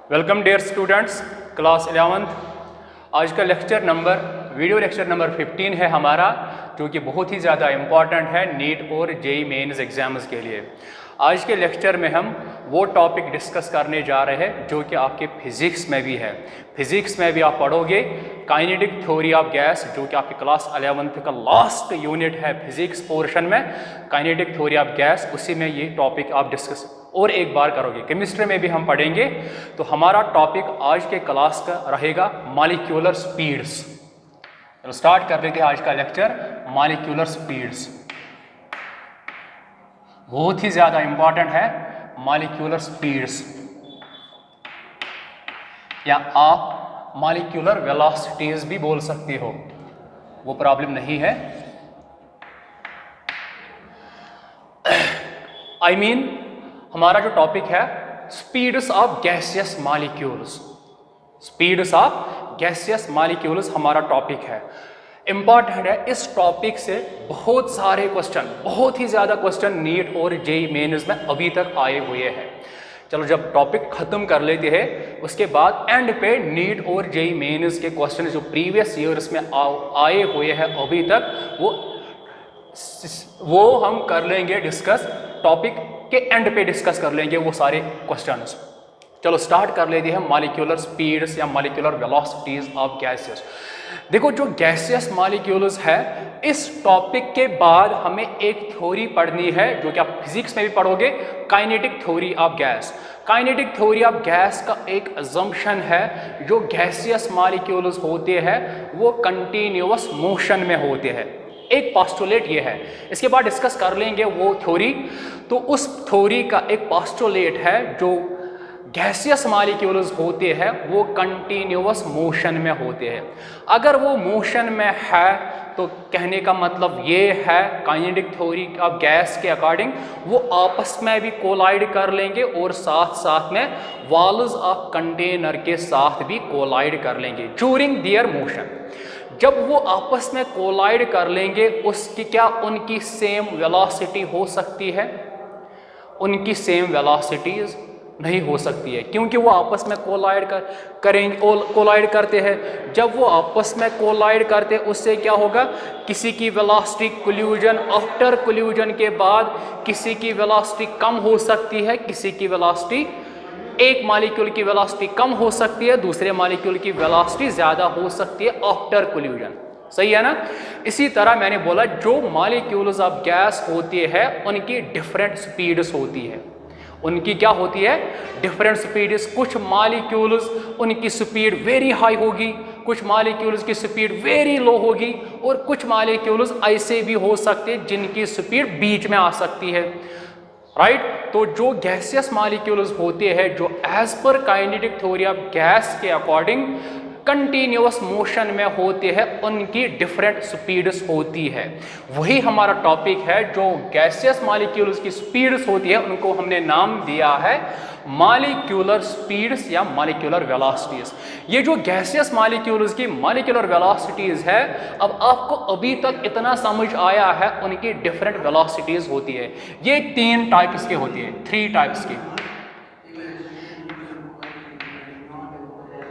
Welcome dear students, class 11th। आज का video lecture number 15 है हमारा, जो कि बहुत ही ज़्यादा इम्पॉर्टेंट है नीट और जेईई मेंस एग्जाम्स के लिए। आज के लेक्चर में हम वो टॉपिक डिस्कस करने जा रहे हैं जो कि आपके फिज़िक्स में भी है। फिज़िक्स में भी आप पढ़ोगे काइनेटिक थ्योरी ऑफ गैस, जो कि आपकी क्लास 11th का लास्ट यूनिट है फिज़िक्स पोर्शन में, काइनेटिक थ्योरी ऑफ गैस। उसी में ये टॉपिक आप डिस्कस और एक बार करोगे। केमिस्ट्री में भी हम पढ़ेंगे। तो हमारा टॉपिक आज के क्लास का रहेगा मॉलिक्यूलर स्पीड्स। चलो स्टार्ट कर लेते हैं आज का लेक्चर, मॉलिक्यूलर स्पीड्स। बहुत ही ज़्यादा इंपॉर्टेंट है मॉलिक्यूलर स्पीड्स, या आप मॉलिक्यूलर वेलोसिटीज भी बोल सकते हो, वो प्रॉब्लम नहीं है। I mean, हमारा जो टॉपिक है speeds of gaseous molecules, speeds of gaseous molecules हमारा टॉपिक है। इंपॉर्टेंट है। इस टॉपिक से बहुत सारे क्वेश्चन, बहुत ही ज़्यादा क्वेश्चन नीट और जेईई मेंस में अभी तक आए हुए हैं। चलो जब टॉपिक ख़त्म कर लेते हैं, उसके बाद एंड पे नीट और जेईई मेंस के क्वेश्चन जो प्रीवियस ईयर्स में आए हुए हैं अभी तक, वो हम कर लेंगे डिस्कस। टॉपिक के एंड पे डिस्कस कर लेंगे वो सारे क्वेश्चंस। चलो स्टार्ट कर लेते हैं मॉलिक्यूलर स्पीड्स या मॉलिक्यूलर वेलोसिटीज ऑफ गैसेस। देखो, जो गैसियस मॉलिक्यूल्स है, इस टॉपिक के बाद हमें एक थ्योरी पढ़नी है जो कि आप फिजिक्स में भी पढ़ोगे, kinetic theory of gas. Kinetic theory of gas का एक अजम्पशन है, जो गैसियस मॉलिक्यूल्स होते हैं वो कंटिन्यूअस मोशन में होते हैं। एक पोस्टुलेट ये है, इसके बाद डिस्कस कर लेंगे वो थ्योरी। तो उस थ्योरी का एक पोस्टुलेट है, जो गैसियस मॉलिक्यूल्स होते हैं वो कंटिन्यूअस मोशन में होते हैं। अगर वो मोशन में है तो कहने का मतलब ये है, काइनेटिक थ्योरी ऑफ गैस के अकॉर्डिंग वो आपस में भी कोलाइड कर लेंगे और साथ साथ में वॉल्स ऑफ कंटेनर के साथ भी कोलाइड कर लेंगे ड्यूरिंग देयर मोशन। जब वो आपस में कोलाइड कर लेंगे, उसकी क्या उनकी सेम वेलोसिटी हो सकती है? उनकी सेम वेलोसिटीज नहीं हो सकती है, क्योंकि वो आपस में कोलाइड करते हैं। जब वो आपस में कोलाइड करते हैं, उससे क्या होगा? किसी की वेलोसिटी कोल्यूजन, आफ्टर कोल्यूजन के बाद किसी की वेलोसिटी कम हो सकती है, किसी की वेलोसिटी, एक मॉलिक्यूल की वेलोसिटी कम हो सकती है, दूसरे मॉलिक्यूल की वेलोसिटी ज़्यादा हो सकती है आफ्टर कोल्यूजन। सही है ना? इसी तरह मैंने बोला, जो मॉलिक्यूल्स ऑफ गैस होती है उनकी डिफरेंट स्पीड्स होती है। उनकी क्या होती है? Different speeds. कुछ मॉलिक्यूल्स उनकी स्पीड वेरी हाई होगी, कुछ मॉलिक्यूल्स की स्पीड वेरी लो होगी, और कुछ मॉलिक्यूल्स ऐसे भी हो सकते हैं जिनकी स्पीड बीच में आ सकती है। राइट? तो जो गैसियस मॉलिक्यूल्स होते हैं, जो as per kinetic theory of gas के अकॉर्डिंग कंटिन्यूअस मोशन में होते हैं, उनकी डिफरेंट स्पीड्स होती है। वही हमारा टॉपिक है। जो गैसियस मॉलिक्यूल्स की स्पीड्स होती है उनको हमने नाम दिया है मॉलिक्यूलर स्पीड्स या मॉलिक्यूलर वेलोसिटीज। ये जो गैसियस मॉलिक्यूल्स की मॉलिक्यूलर वेलोसिटीज है, अब आपको अभी तक इतना समझ आया है, उनकी डिफरेंट वेलोसिटीज होती है। ये 3 टाइप्स की होती है, 3 टाइप्स की,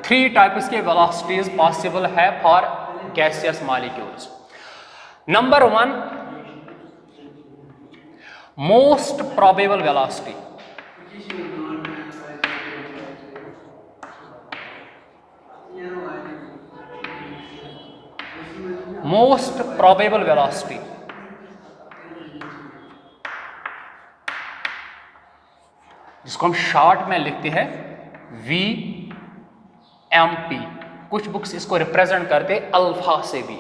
3 टाइप्स के वेलोसिटीज पॉसिबल है for gaseous molecules. Number 1, most probable velocity. Most probable velocity, जिसको हम शॉर्ट में लिखते हैं VMP। कुछ बुक्स इसको रिप्रेजेंट करते अल्फा से भी,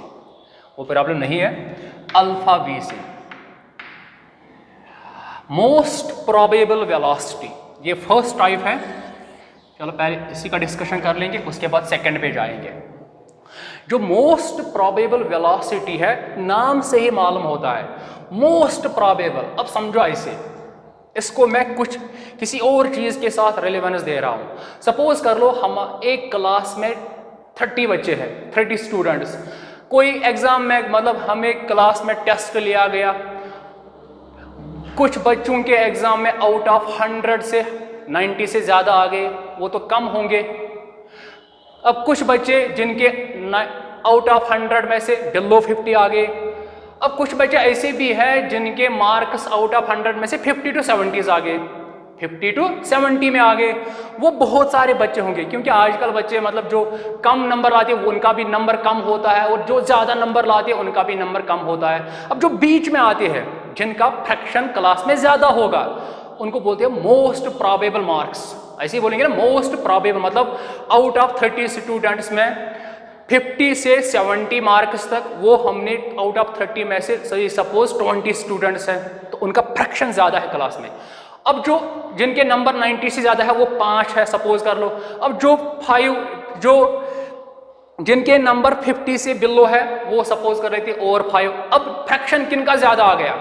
वो प्रॉब्लम नहीं है, अल्फा V से। मोस्ट प्रोबेबल वेलोसिटी, ये फर्स्ट टाइप है। चलो पहले इसी का डिस्कशन कर लेंगे, उसके बाद सेकंड पे जाएंगे। जो मोस्ट प्रोबेबल वेलोसिटी है, नाम से ही मालूम होता है मोस्ट प्रोबेबल। अब समझो ऐसे, इसको मैं कुछ किसी और चीज़ के साथ रिलेवेंस दे रहा हूँ। सपोज कर लो हम एक क्लास में 30 बच्चे हैं, 30 स्टूडेंट्स। कोई एग्जाम में, मतलब हमें क्लास में टेस्ट लिया गया, कुछ बच्चों के एग्जाम में आउट ऑफ 100 से 90 से ज़्यादा आ गए, वो तो कम होंगे। अब कुछ बच्चे जिनके आउट ऑफ 100 में से बिलो 50 आ गए। अब कुछ बच्चे ऐसे भी हैं जिनके मार्क्स आउट ऑफ 100 में से 50 to 70 आ गए, 50 to 70 में आ गए। वो बहुत सारे बच्चे होंगे, क्योंकि आजकल बच्चे मतलब जो कम नंबर लाते हैं उनका भी नंबर कम होता है, और जो ज़्यादा नंबर लाते हैं उनका भी नंबर कम होता है। अब जो बीच में आते हैं जिनका फ्रैक्शन क्लास में ज़्यादा होगा उनको बोलते हैं मोस्ट प्रोबेबल मार्क्स। ऐसे ही बोलेंगे ना, मोस्ट प्रोबेबल मतलब आउट ऑफ 30 स्टूडेंट्स में 50 से 70 मार्क्स तक, वो हमने आउट ऑफ 30 में से सपोज 20 स्टूडेंट्स हैं तो उनका फ्रैक्शन ज़्यादा है क्लास में। अब जो जिनके नंबर 90 से ज़्यादा है वो 5 है सपोज कर लो। अब जो जिनके नंबर 50 से बिलो है वो सपोज कर रहे थे और 5। अब फ्रैक्शन किनका ज़्यादा आ गया?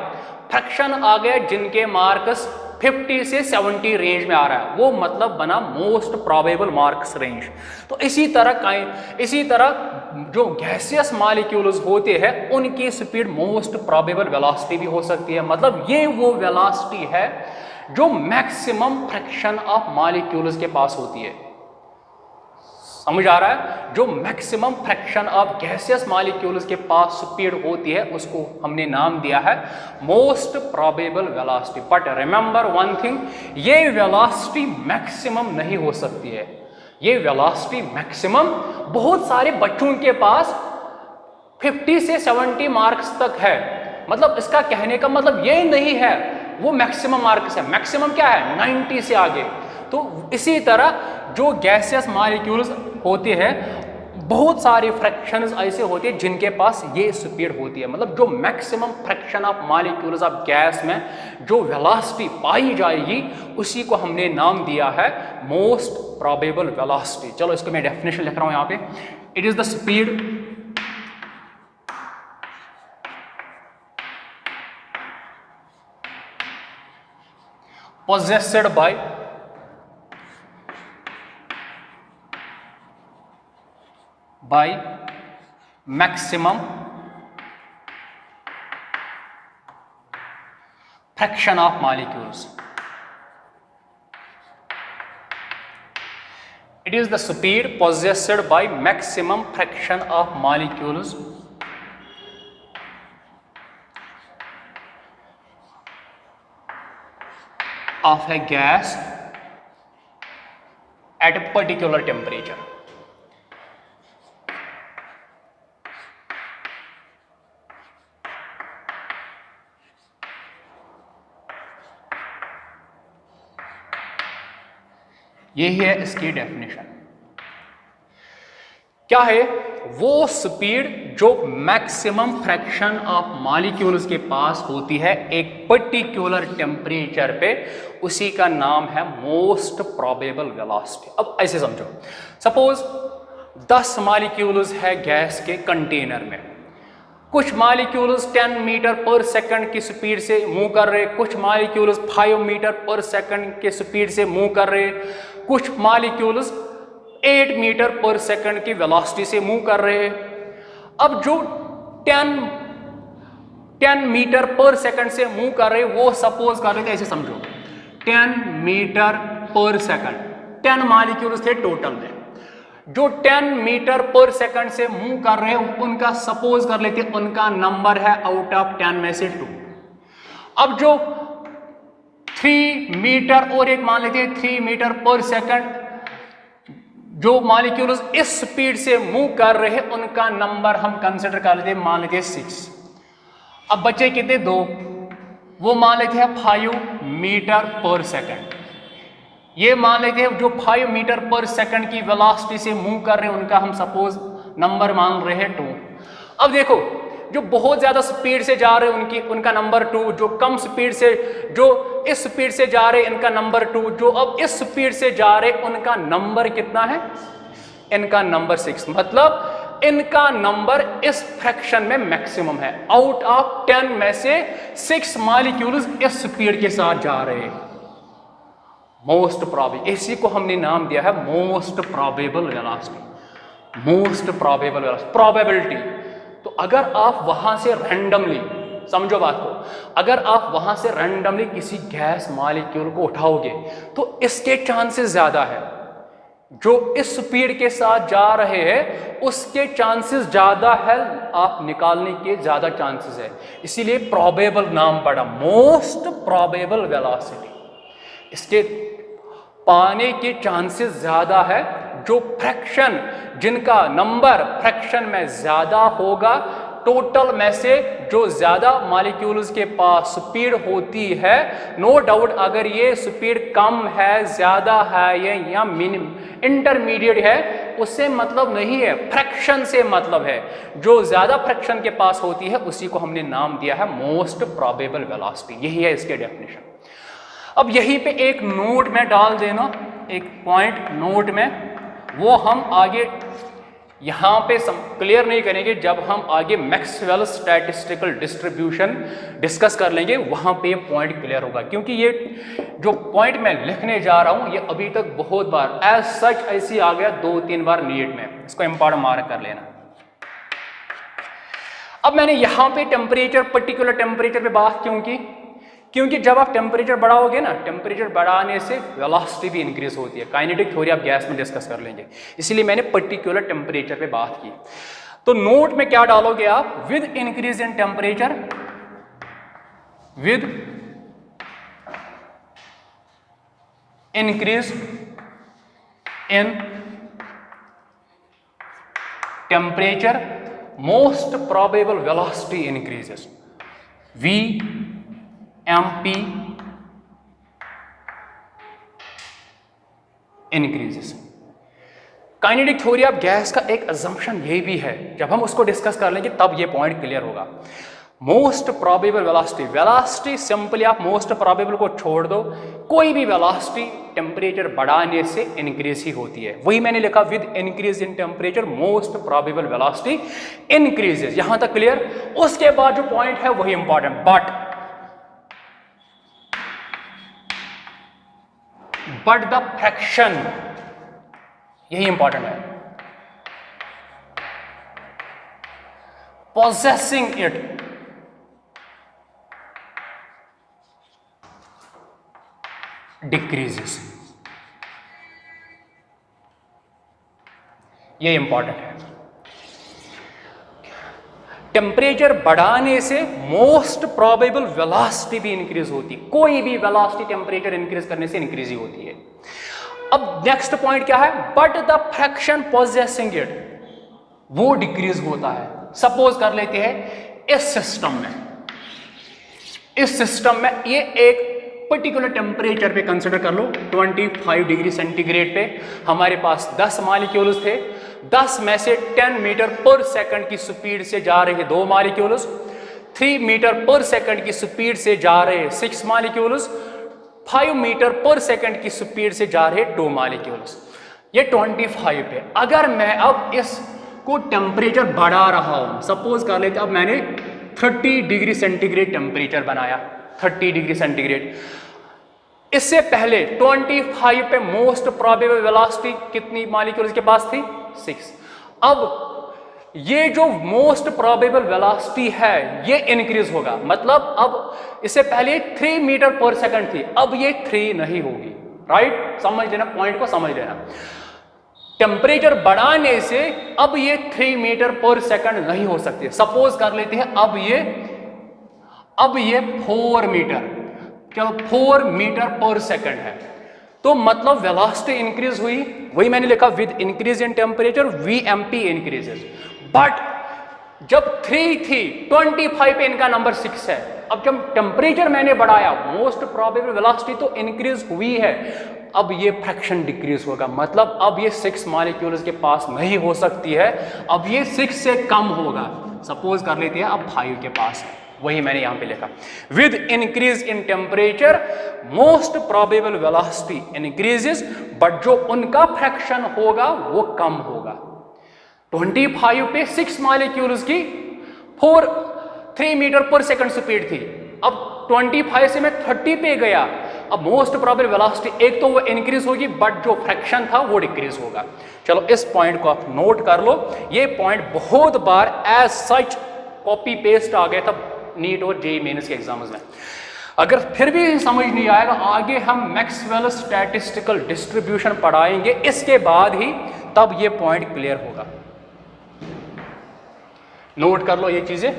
फ्रैक्शन आ गया जिनके मार्क्स 50 से 70 रेंज में आ रहा है, वो मतलब बना मोस्ट प्रोबेबल मार्क्स रेंज। तो इसी तरह जो गैसियस मॉलिक्यूल्स होते हैं उनकी स्पीड मोस्ट प्रोबेबल वेलोसिटी भी हो सकती है। मतलब ये वो वेलोसिटी है जो मैक्सिमम फ्रैक्शन ऑफ मॉलिक्यूल्स के पास होती है। समझ आ रहा है? जो maximum fraction of gaseous molecules के पास स्पीड होती है उसको हमने नाम दिया है most probable velocity. But remember one thing, ये वेलोसिटी मैक्सिमम नहीं हो सकती है। ये वेलोसिटी मैक्सिमम बहुत सारे बच्चों के पास 50 से 70 मार्क्स तक है। मतलब इसका कहने का मतलब ये नहीं है वो मैक्सिमम मार्क्स है। मैक्सिमम क्या है? 90 से आगे। तो इसी तरह जो गैसियस मॉलिक्यूल्स होते हैं बहुत सारे फ्रैक्शंस ऐसे होते हैं जिनके पास ये स्पीड होती है। मतलब जो maximum fraction of molecules of gas में जो वेलोसिटी पाई जाएगी उसी को हमने नाम दिया है मोस्ट प्रोबेबल वेलोसिटी। चलो इसको मैं डेफिनेशन लिख रहा हूं यहाँ पे। It is the speed possessed by maximum fraction of molecules. It is the speed possessed by maximum fraction of molecules of a gas at a particular temperature. यही है इसकी डेफिनेशन। क्या है? वो स्पीड जो मैक्सिमम फ्रैक्शन ऑफ मॉलिक्यूल्स के पास होती है एक पर्टिकुलर टेम्परेचर पे, उसी का नाम है मोस्ट प्रोबेबल वेलोसिटी। अब ऐसे समझो, सपोज 10 मॉलिक्यूल्स है गैस के कंटेनर में। कुछ मॉलिक्यूल्स 10 मीटर पर सेकंड की स्पीड से मूव कर रहे, कुछ मॉलिक्यूल्स 5 मीटर पर सेकंड के स्पीड से मूव कर रहे, कुछ मॉलिक्यूल्स 8 मीटर पर सेकंड की वेलोसिटी से मूव कर रहे हैं। अब जो 10 मीटर पर सेकंड से मूव कर रहे वो सपोज कर रहे थे, ऐसे समझो 10 मीटर पर सेकंड, 10 मॉलिक्यूल्स थे टोटल में। जो 10 मीटर पर सेकंड से मूव कर रहे हैं उनका सपोज कर लेते उनका नंबर है आउट ऑफ 10 में से 2। अब जो 3 मीटर और एक मान लेते हैं 3 मीटर पर सेकंड जो मॉलिक्यूल्स इस स्पीड से मूव कर रहे हैं उनका नंबर हम कंसिडर कर लेते हैं, मान लेते हैं 6। अब बच्चे कितने? 2, वो मान लेते हैं 5 मीटर पर सेकंड। ये मान लेते हैं जो 5 मीटर पर सेकंड की वेलोसिटी से मूव कर रहे हैं उनका हम सपोज नंबर मान रहे हैं 2। अब देखो जो बहुत ज्यादा स्पीड से जा रहे हैं उनका नंबर 2, जो कम स्पीड से जो इस स्पीड से जा रहे हैं इनका नंबर 2, जो अब इस स्पीड से जा रहे उनका नंबर कितना है? इनका नंबर 6। मतलब इनका नंबर इस फ्रैक्शन में मैक्सिमम है। आउट ऑफ 10 में से 6 मॉलिक्यूल्स इस स्पीड के साथ जा रहे हैं। मोस्ट प्रोबेबल, इसी को हमने नाम दिया है most probable velocity. Most probable velocity, probability. तो अगर आप वहां से रैंडमली, समझो बात को, अगर आप वहां से रैंडमली किसी गैस मॉलिक्यूल को उठाओगे तो इसके चांसेस ज्यादा है जो इस स्पीड के साथ जा रहे हैं उसके चांसेस ज्यादा है, आप निकालने के ज्यादा चांसेस है, इसीलिए प्रोबेबल नाम पड़ा, मोस्ट प्रोबेबल वेलोसिटी। इसके पाने के चांसेस ज्यादा है, जो फ्रैक्शन, जिनका नंबर फ्रैक्शन में ज्यादा होगा, टोटल में से जो ज्यादा मॉलिक्यूल्स के पास स्पीड होती है, नो डाउट अगर ये स्पीड कम है, ज्यादा है या मिनिमम इंटरमीडिएट है, उससे मतलब नहीं है, फ्रैक्शन से मतलब है। जो ज्यादा फ्रैक्शन के पास होती है उसी को हमने नाम दिया है मोस्ट प्रोबेबल वेलोसिटी, यही है इसके डेफिनेशन। अब यहीं पे एक नोट में डाल देना, एक पॉइंट नोट में, वो हम आगे यहाँ पे क्लियर नहीं करेंगे, जब हम आगे मैक्सवेल स्टैटिस्टिकल डिस्ट्रीब्यूशन डिस्कस कर लेंगे वहाँ पे ये पॉइंट क्लियर होगा। क्योंकि ये जो पॉइंट मैं लिखने जा रहा हूँ ये अभी तक बहुत बार एज सच ऐसी आ गया 2-3 बार नीट में, इसको इंपॉर्टेंट मार्क कर लेना। अब मैंने यहाँ पे टेम्परेचर, पर्टिकुलर टेम्परेचर पे बात क्यों की? क्योंकि जब आप टेम्परेचर बढ़ाओगे ना, टेम्परेचर बढ़ाने से वेलोसिटी भी इंक्रीज होती है। काइनेटिक थ्योरी आप गैस में डिस्कस कर लेंगे, इसलिए मैंने पर्टिकुलर टेम्परेचर पे बात की। तो नोट में क्या डालोगे आप? With increase in temperature, with increase in temperature most probable velocity increases, VMP increases. Kinetic theory of gas का एक अजम्पशन ये भी है, जब हम उसको डिस्कस कर लेंगे तब ये पॉइंट क्लियर होगा। Most probable velocity, velocity simply आप मोस्ट प्रोबेबल को छोड़ दो, कोई भी वेलोसिटी टेम्परेचर बढ़ाने से इंक्रीज ही होती है। वही मैंने लिखा, with increase in temperature most probable velocity increases. यहां तक क्लियर? उसके बाद जो पॉइंट है वही इंपॉर्टेंट, बट द फ्रैक्शन, यही इंपॉर्टेंट है, possessing it decreases। ये इंपॉर्टेंट है। टेम्परेचर बढ़ाने से मोस्ट प्रोबेबल वेलोसिटी भी इंक्रीज होती है। कोई भी वेलोसिटी टेम्परेचर इंक्रीज करने से इंक्रीज ही होती है। अब नेक्स्ट पॉइंट क्या है? But the fraction possessing it, वो डिक्रीज होता है। सपोज कर लेते हैं इस सिस्टम में ये एक पर्टिकुलर टेम्परेचर पे कंसिडर कर लो, 25 डिग्री सेंटीग्रेड पे हमारे पास 10 मॉलिक्यूल्स थे। 10 में से 10 मीटर पर सेकंड की स्पीड से जा रहे 2 मॉलिक्यूल्स, 3 मीटर पर सेकंड की स्पीड से जा रहे 6 मॉलिक्यूल्स, 5 मीटर पर सेकंड की स्पीड से जा रहे 2 मॉलिक्यूल्स। ये 25 पे। अगर मैं अब इसको टेम्परेचर बढ़ा रहा हूं, सपोज कर लेते, अब मैंने 30 डिग्री सेंटीग्रेड टेम्परेचर बनाया, 30 डिग्री सेंटीग्रेड। इससे पहले 25 पे मोस्ट प्रोबेबल वेलोसिटी कितनी मॉलिक्यूल्स के पास थी? 6। अब ये जो मोस्ट प्रोबेबल वेलोसिटी है ये इंक्रीज होगा, मतलब अब इससे पहले 3 मीटर पर सेकंड थी, अब ये 3 नहीं होगी। राइट? समझ लेना, पॉइंट को समझ लेना। टेम्परेचर बढ़ाने से अब ये 3 मीटर पर सेकंड नहीं हो सकती। सपोज कर लेते हैं अब ये 4 मीटर, चलो 4 मीटर पर सेकंड है, तो मतलब वेलोसिटी इंक्रीज हुई। वही मैंने लिखा, with increase in temperature VMP increases. But जब 3 थी, 25 पे इनका नंबर 6 है। अब जब टेम्परेचर मैंने बढ़ाया, मोस्ट प्रोबेबल वेलोसिटी तो इंक्रीज हुई है, अब ये फ्रैक्शन डिक्रीज होगा, मतलब अब ये 6 मॉलिक्यूल्स के पास नहीं हो सकती है, अब ये 6 से कम होगा। सपोज कर लेते हैं अब 5 के पास है, वही मैंने यहां पे लिखा, with increase in temperature most probable velocity increases, but जो उनका फ्रैक्शन होगा वो कम होगा। 25 पे 6 मॉलिक्यूल्स की 3 मीटर पर सेकंड स्पीड थी, अब 25 से मैं 30 पे गया, अब मोस्ट प्रोबेबल वेलोसिटी एक तो वो इंक्रीज होगी, बट जो फ्रैक्शन था वो डिक्रीज होगा। चलो इस पॉइंट को आप नोट कर लो, ये पॉइंट बहुत बार एज सच कॉपी पेस्ट आ गया था नीट और जेईई मेंस के एग्जाम्स में। अगर फिर भी समझ नहीं आएगा, आगे हम मैक्सवेल स्टैटिस्टिकल डिस्ट्रीब्यूशन पढ़ाएंगे, इसके बाद ही तब ये पॉइंट क्लियर होगा। नोट कर लो ये चीजें।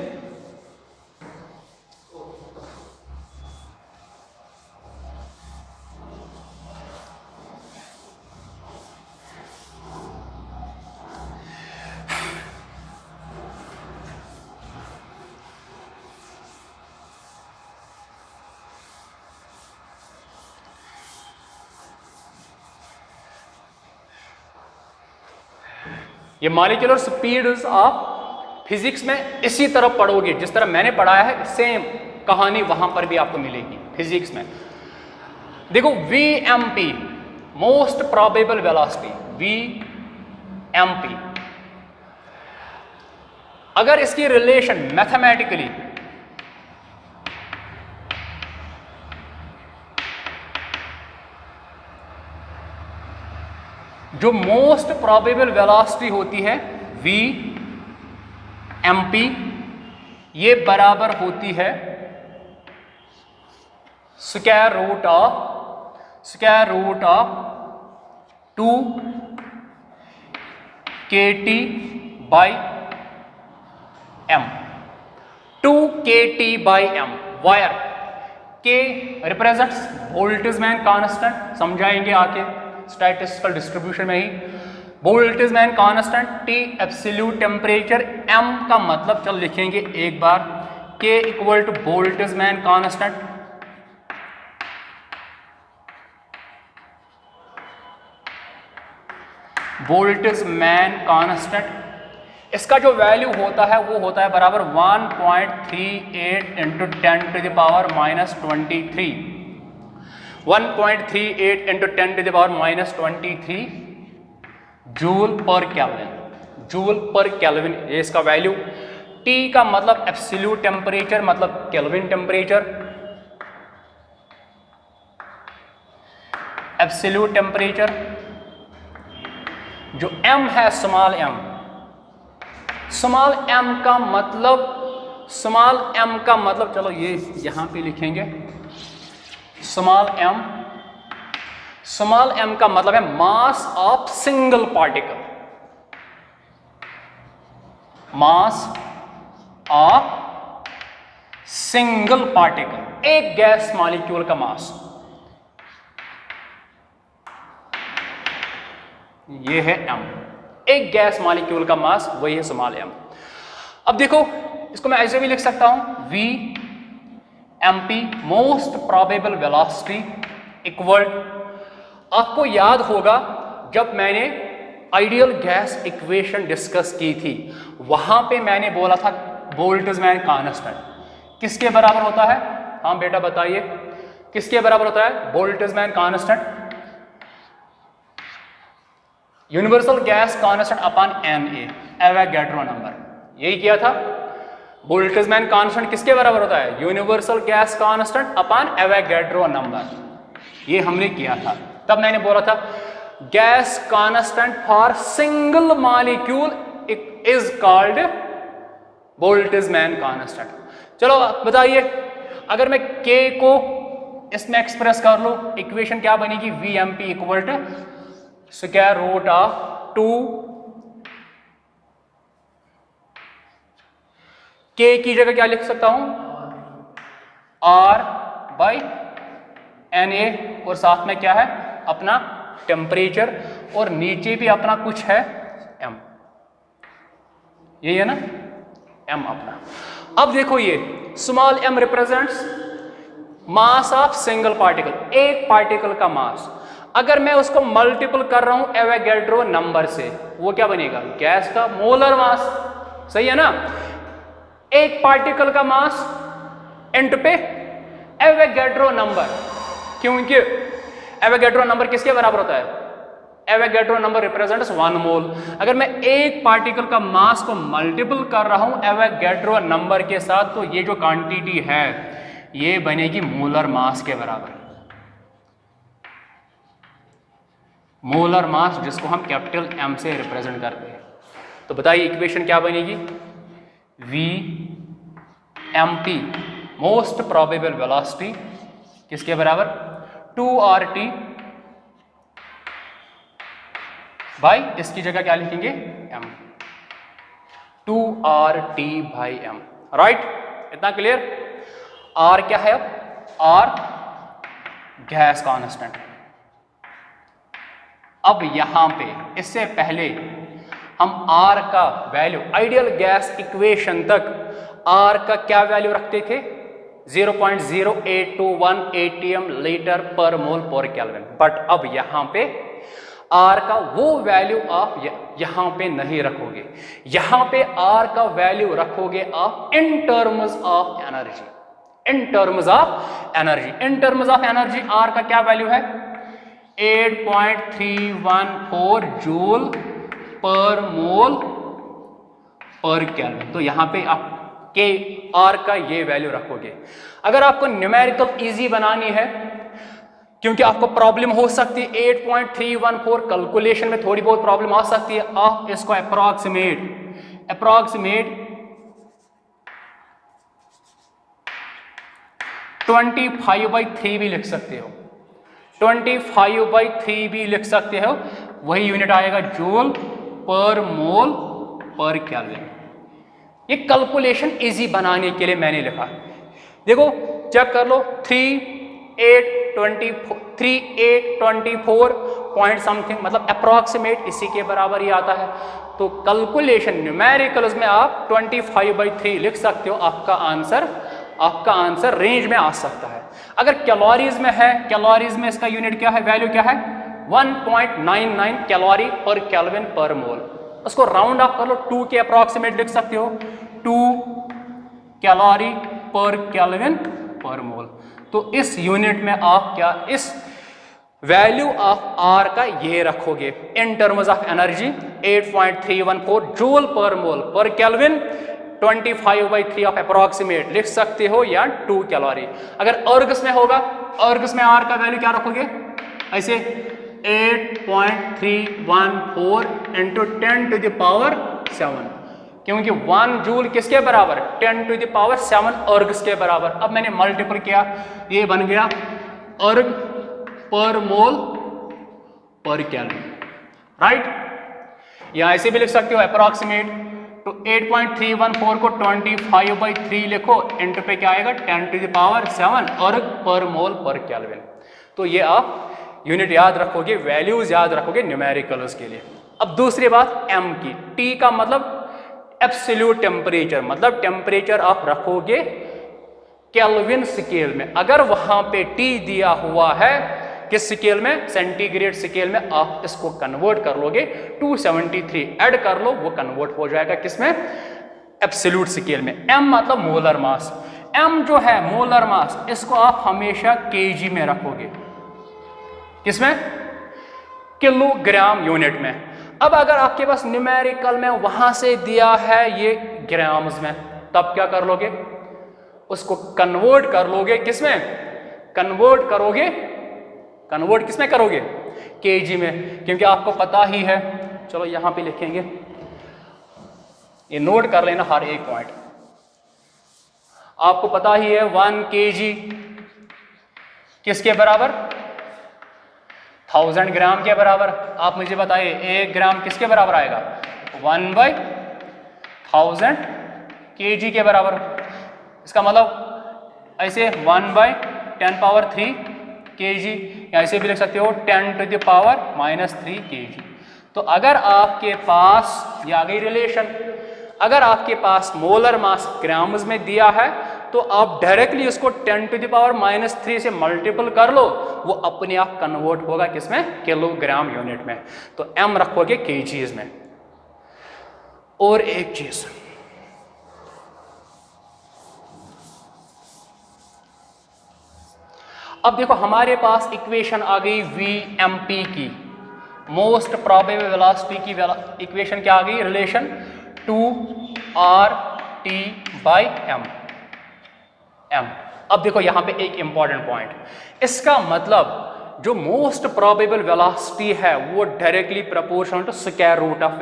ये मॉलिक्यूलर स्पीड्स आप फिजिक्स में इसी तरह पढ़ोगे जिस तरह मैंने पढ़ाया है, सेम कहानी वहां पर भी आपको मिलेगी फिजिक्स में। देखो VMP most probable velocity, VMP, अगर इसकी रिलेशन मैथमेटिकली जो मोस्ट प्रोबेबल वेलोसिटी होती है VMP, ये बराबर होती है square root of 2 kT by m, 2 kT by m, where K represents Boltzmann constant, समझाएंगे आके स्टैटिस्टिकल डिस्ट्रीब्यूशन में ही। Boltzmann constant, T absolute temperature, M का मतलब चल लिखेंगे एक बार, K equal to Boltzmann constant, Boltzmann constant. इसका जो वैल्यू होता है वो होता है बराबर 1.38 into 10 to the power minus 23, 1.38 into 10 to the power minus 23 joule per kelvin, joule per kelvin ये इसका वैल्यू। T का मतलब एब्सोल्यूट टेम्परेचर, मतलब केल्विन टेम्परेचर, एब्सोल्यूट टेम्परेचर। जो M है स्मॉल m, स्मॉल m का मतलब चलो ये यहां पे लिखेंगे, स्मॉल m का मतलब है mass of single particle, mass of single particle, एक गैस मॉलिक्यूल का मास, ये है m, एक गैस मॉलिक्यूल का मास, वही है स्मॉल m। अब देखो इसको मैं ऐसे भी लिख सकता हूं, VMP most probable velocity equal, आपको याद होगा जब मैंने आइडियल गैस इक्वेशन डिस्कस की थी, वहां पे मैंने बोला था बोल्ट्जमैन कांस्टेंट किसके बराबर होता है? हाँ बेटा बताइए, किसके बराबर होता है Boltzmann constant? Universal gas constant upon Na, Avogadro number, यही किया था। बोल्ट्जमैन कांस्टेंट किसके बराबर होता है? Universal gas constant upon Avogadro number, ये हमने किया था। तब मैंने बोला था gas constant for single molecule is called Boltzmann constant. चलो बताइए, अगर मैं K को इसमें एक्सप्रेस कर लूं, इक्वेशन क्या बनेगी? VMP equal to square root of 2 K की जगह क्या लिख सकता हूं? R बाई Na, और साथ में क्या है अपना टेम्परेचर, और नीचे भी अपना कुछ है M, यही है ना M अपना। अब देखो ये small m represents mass of single particle, एक पार्टिकल का मास। अगर मैं उसको मल्टीपल कर रहा हूं एवोगैड्रो नंबर से, वो क्या बनेगा? गैस का मोलर मास, सही है ना? एक पार्टिकल का मास इंटू पे एवोगैड्रो नंबर, क्योंकि एवोगैड्रो नंबर किसके बराबर होता है? एवोगैड्रो नंबर रिप्रेजेंट्स 1 मोल। अगर मैं एक पार्टिकल का मास को मल्टीपल कर रहा हूं एवोगैड्रो नंबर के साथ, तो ये जो क्वांटिटी है ये बनेगी मोलर मास के बराबर, मोलर मास जिसको हम कैपिटल M से रिप्रेजेंट करते हैं। तो बताइए इक्वेशन क्या बनेगी? VMP मोस्ट प्रोबेबल वेलोसिटी किसके बराबर 2RT बाई, इसकी जगह क्या लिखेंगे m, 2RT by m, right. इतना क्लियर। R क्या है? अब R गैस कांस्टेंट। अब यहां पे इससे पहले हम R का वैल्यू आइडियल गैस इक्वेशन तक R का क्या वैल्यू रखते थे 0.0821 ATM लीटर पर मोल पर केल्विन, बट अब यहां पे R का वो वैल्यू आप यहां पे नहीं रखोगे, यहां पे R का वैल्यू रखोगे आप इन terms of energy, in terms of energy. In terms of energy R का क्या वैल्यू है 8.314 जूल पर मोल पर केल्विन। तो यहां पे आप के R का ये वैल्यू रखोगे। अगर आपको न्यूमेरिकल इजी बनानी है, क्योंकि आपको प्रॉब्लम हो सकती है 8.314 कैलकुलेशन में थोड़ी बहुत प्रॉब्लम आ सकती है, आप इसको अप्रॉक्सीमेट 25/3 भी लिख सकते हो, 25/3 भी लिख सकते हो, वही यूनिट आएगा जूल पर मोल पर केल्विन। ये कैलकुलेशन इजी बनाने के लिए मैंने लिखा। देखो चेक कर लो 3824 पॉइंट समथिंग, मतलब अप्रॉक्सीमेट इसी के बराबर ही आता है। तो कैलकुलेशन न्यूमेरिकल्स में आप 25/3 लिख सकते हो, आपका आंसर रेंज में आ सकता है। अगर कैलोरीज में है, कैलोरीज में इसका यूनिट क्या है, वैल्यू क्या है 1.99 कैलोरी पर केल्विन पर मोल। उसको राउंड ऑफ कर लो, 2 के अप्रॉक्सीमेट लिख सकते हो 2 कैलोरी पर केल्विन पर मोल। तो इस यूनिट में आप क्या इस वैल्यू ऑफ R का ये रखोगे in terms of energy 8.314 joule per mole पर केल्विन, 25/3 ऑफ अप्रॉक्सीमेट लिख सकते हो या 2 कैलोरी। अगर अर्गस में होगा, अर्गस में R का वैल्यू क्या रखोगे ऐसे 8.314 इंटू 10⁻⁷, क्योंकि 1 जूल किसके बराबर 10⁻⁷ अर्ग्स के बराबर। अब मैंने मल्टीपल किया, ये बन गया अर्ग पर मोल पर केल्विन, राइट। या ऐसे भी लिख सकते हो अप्रॉक्सीमेट, तो 8.314 को 25/3 लिखो, इंटू पे क्या आएगा 10⁻⁷ अर्ग पर मोल पर केल्विन। तो ये आप यूनिट याद रखोगे, वैल्यूज याद रखोगे न्यूमेरिकल्स के लिए। अब दूसरी बात M की, T का मतलब एब्सोल्यूट टेम्परेचर, मतलब टेम्परेचर आप रखोगे केल्विन स्केल में। अगर वहां पे T दिया हुआ है किस स्केल में, सेंटीग्रेड स्केल में, आप इसको कन्वर्ट कर लोगे 273 ऐड कर लो, वो कन्वर्ट हो जाएगा किसमें एब्सोल्यूट स्केल में। M मतलब मोलर मास, M जो है मोलर मास, इसको आप हमेशा केजी में रखोगे, किसमें किलोग्राम यूनिट में। अब अगर आपके पास न्यूमेरिकल में वहां से दिया है ये ग्राम्स में, तब क्या कर लोगे उसको कन्वर्ट कर लोगे किसमें, कन्वर्ट किसमें करोगे केजी में, क्योंकि आपको पता ही है। चलो यहां पे लिखेंगे, ये नोट कर लेना हर एक पॉइंट। आपको पता ही है 1 kg किसके बराबर 1000 ग्राम के बराबर। आप मुझे बताइए 1 ग्राम किसके बराबर आएगा 1/1000 kg के बराबर। इसका मतलब ऐसे 1/10³ kg, या ऐसे भी लिख सकते हो 10⁻³ kg। तो अगर आपके पास, ये आ गई रिलेशन, अगर आपके पास मोलर मास ग्राम्स में दिया है तो आप डायरेक्टली उसको 10⁻³ से मल्टीपल कर लो, वो अपने आप कन्वर्ट होगा किसमें किलोग्राम यूनिट में। तो M रखोगे केजीज में। और एक चीज, अब देखो हमारे पास इक्वेशन आ गई VMP की, मोस्ट प्रोबेबल वेलोसिटी की इक्वेशन क्या आ गई, रिलेशन 2RT/m। अब देखो यहां पे एक इंपॉर्टेंट पॉइंट, इसका मतलब जो मोस्ट प्रोबेबल वेलोसिटी है वो directly proportional to square root of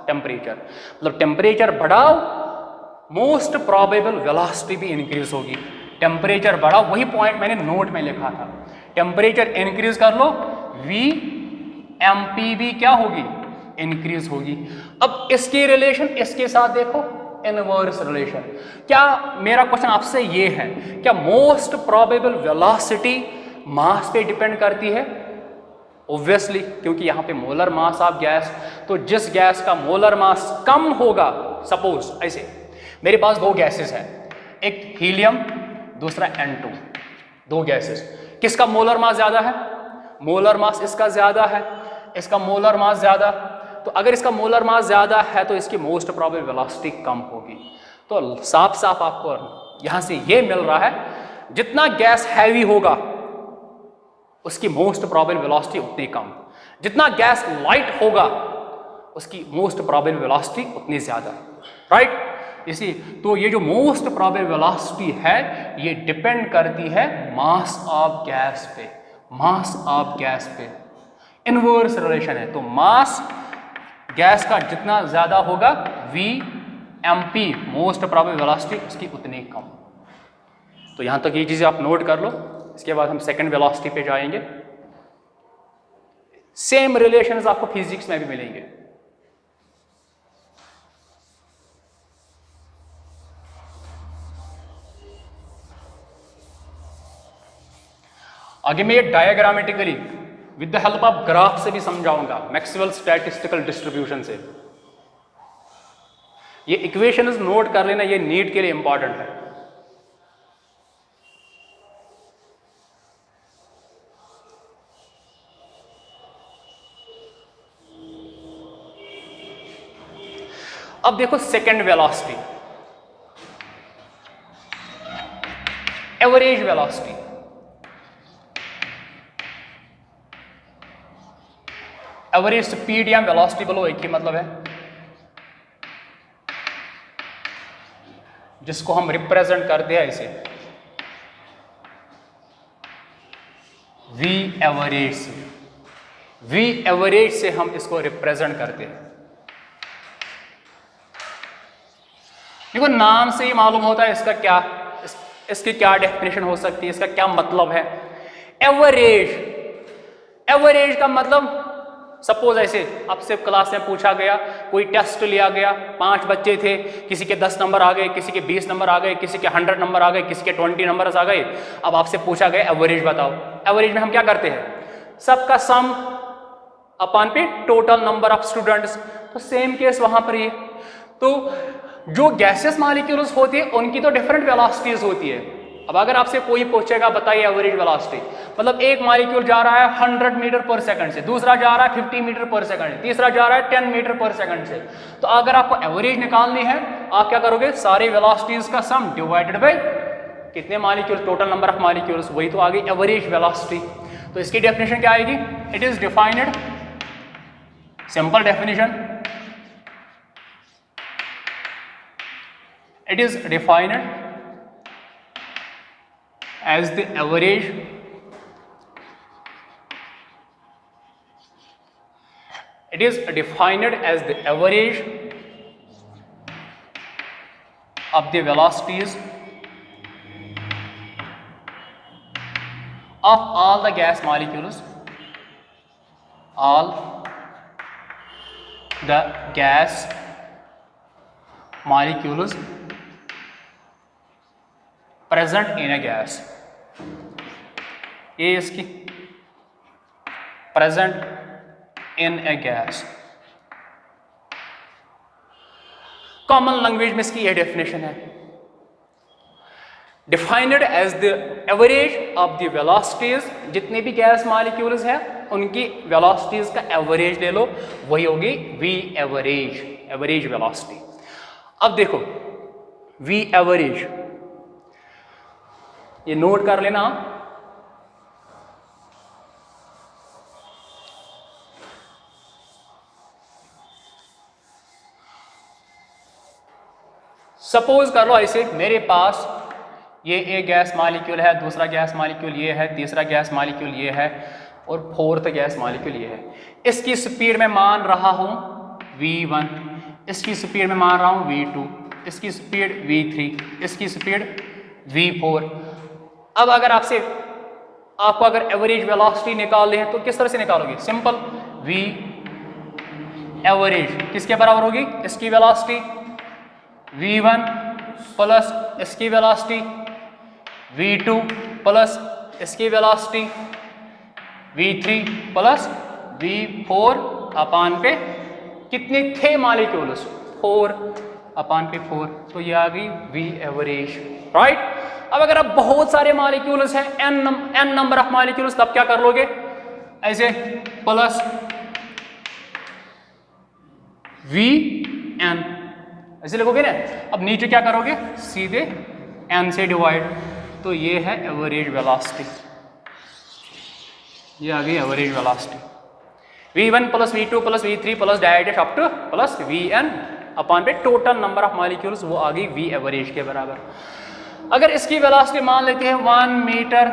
temperature. मतलब टेम्परेचर बढ़ाओ, मोस्ट प्रोबेबल वेलोसिटी भी इंक्रीज होगी। टेम्परेचर बढ़ा, वही पॉइंट मैंने नोट में लिखा था, टेम्परेचर इंक्रीज कर लो, वी एम पी भी क्या होगी, इंक्रीज होगी। अब इसकी रिलेशन इसके साथ देखो, इनवर्स रिलेशन। क्या मेरा क्वेश्चन आपसे ये है, क्या मोस्ट प्रोबेबल वेलोसिटी मास पे डिपेंड करती है? ऑब्वियसली, क्योंकि यहां पे मोलर मास ऑफ गैस, तो जिस गैस का मोलर मास कम होगा, सपोज ऐसे मेरे पास दो गैसेस हैं, एक हीलियम दूसरा N2, दो गैसेस, किसका मोलर मास ज्यादा है? मोलर मास इसका ज्यादा है, इसका मोलर मास ज्यादा। तो अगर इसका मोलर मास ज्यादा है तो इसकी मोस्ट प्रोबेबल वेलोसिटी कम होगी। तो साफ साफ आपको यहां से ये मिल रहा है, जितना गैस हैवी होगा उसकी मोस्ट प्रोबेबल वेलोसिटी उतनी कम, जितना गैस लाइट होगा उसकी मोस्ट प्रोबेबल वेलोसिटी उतनी ज्यादा, राइट। इसी तो ये जो मोस्ट प्रोबेबल वेलोसिटी है ये डिपेंड करती है मास ऑफ गैस पे, मास ऑफ गैस पे, इनवर्स रिलेशन है। तो मास गैस का जितना ज्यादा होगा, V M P most probable velocity उसकी उतनी कम। तो यहां तक ये चीजें आप नोट कर लो, इसके बाद हम सेकंड वेलोसिटी पे जाएंगे। सेम रिलेशंस आपको फिजिक्स में भी मिलेंगे। आगे मैं ये diagrammatically with the help of graph से भी समझाऊंगा, मैक्सवेल स्टैटिस्टिकल डिस्ट्रीब्यूशन से। ये इक्वेशंस नोट कर लेना, ये नीट के लिए इंपॉर्टेंट है। अब देखो second velocity, average velocity. Average speed या वेलोसिटी बोलो, एक ही मतलब है, जिसको हम रिप्रेजेंट करते हैं ऐसे वी एवरेज से, वी एवरेज से हम इसको रिप्रेजेंट करते हैं। देखो नाम से ही मालूम होता है इसका क्या, इसकी क्या डेफिनेशन हो सकती है, इसका क्या मतलब है। एवरेज, एवरेज का मतलब सपोज ऐसे आपसे क्लास में पूछा गया, कोई टेस्ट लिया गया, 5 बच्चे थे, किसी के 10 नंबर आ गए, किसी के 20 नंबर आ गए, किसी के 100 नंबर आ गए, किसी के 20 नंबर आ गए। अब आपसे पूछा गया एवरेज बताओ। एवरेज में हम क्या करते हैं, सबका सम अपॉन पे टोटल नंबर ऑफ स्टूडेंट्स। तो सेम केस वहां पर ही। तो जो गैसेस मॉलिक्यूल्स होती है उनकी तो डिफरेंट वेलोसिटीज होती है। अब अगर आपसे कोई पूछेगा बताइए एवरेज वेलोसिटी, मतलब एक मॉलिक्यूल जा रहा है 100 मीटर पर सेकंड से, दूसरा जा रहा है 50 मीटर पर सेकंड, तीसरा जा रहा है 10 मीटर पर सेकंड से। तो अगर आपको एवरेज निकालनी है, आप क्या करोगे, सारे वेलोसिटीज का सम डिवाइडेड बाय कितने molecules, total number of molecules, वही तो आ गई एवरेज वेलोसिटी। तो इसकी डेफिनेशन क्या आएगी, it is defined, simple definition, it is defined as the average of the velocities of all the gas molecules, all the gas molecules present in a gas। ये इसकी present in a gas, common language में इसकी ये definition है, defined as the average of the velocities, जितने भी gas molecules हैं उनकी वेलोसिटीज का एवरेज ले लो, वही होगी वी एवरेज, एवरेज वेलोसिटी। अब देखो वी एवरेज, ये नोट कर लेना, सपोज कर लो ऐसे, मेरे पास ये एक गैस मॉलिक्यूल है, दूसरा गैस मॉलिक्यूल ये है, तीसरा गैस मॉलिक्यूल ये है और फोर्थ गैस मॉलिक्यूल ये है। इसकी स्पीड में मान रहा हूं v1, इसकी स्पीड में मान रहा हूं v2, इसकी स्पीड v3, इसकी स्पीड v4। अब अगर आपको अगर एवरेज वेलोसिटी निकालनी है तो किस तरह से निकालोगे? सिंपल, v एवरेज किसके बराबर होगी? इसकी वेलोसिटी v1 प्लस इसकी वेलोसिटी v2 प्लस इसकी वेलोसिटी v3 प्लस v4 अपान पे कितने थे मॉलिक्यूल्स? 4 अपान पे 4, तो ये आ गई v एवरेज, राइट। अब अगर आप बहुत सारे मॉलिक्यूल्स हैं, n नंबर ऑफ मॉलिक्यूल्स, तब क्या कर लोगे? ऐसे प्लस vn ऐसे लिखोगे ना। अब नीचे क्या करोगे? सीधे n से डिवाइड, तो ये है एवरेज वेलोसिटी, ये आ गई average velocity. v1 plus v2 plus v3 plus direct up two plus vn अपान पे टोटल नंबर ऑफ मॉलिक्यूल्स, वो आ गई v एवरेज के बराबर। अगर इसकी वेलोसिटी मान लेते हैं 1 मीटर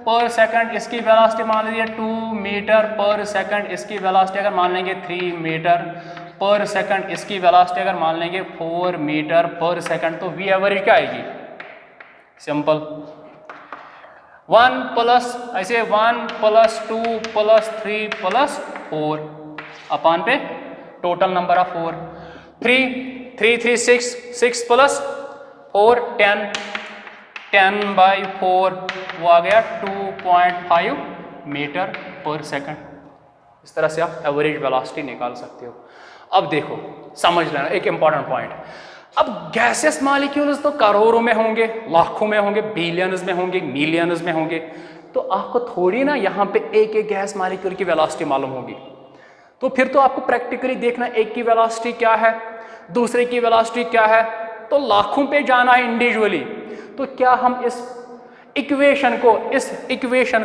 पर सेकंड, इसकी वेलोसिटी मान लीजिए 2 मीटर पर सेकंड, इसकी वेलोसिटी अगर मान लेंगे 3 मीटर पर सेकंड, इसकी वेलोसिटी अगर मान लेंगे 4 मीटर पर सेकंड, तो v एवरेज क्या आएगी? सिंपल 1 प्लस ऐसे 1 प्लस 2 प्लस 3 प्लस 4 अपान पे total number of 4, 3 3 6 6 plus 4 10 by 4, वो आ गया 2.5 मीटर पर सेकंड। इस तरह से आप एवरेज वेलोसिटी निकाल सकते हो। अब देखो, समझ लेना एक इंपॉर्टेंट पॉइंट। अब गैसेस मॉलिक्यूल्स तो करोड़ों में होंगे, लाखों में होंगे, बिलियंस में होंगे, मिलियंस में होंगे, तो आपको थोड़ी ना यहाँ पे एक एक गैस मॉलिक्यूल की वेलोसिटी मालूम होगी। तो फिर तो आपको प्रैक्टिकली देखना एक की वेलोसिटी क्या है, दूसरे की वेलोसिटी क्या है, तो लाखों पे जाना है इंडिविजुअली। तो क्या हम इस इक्वेशन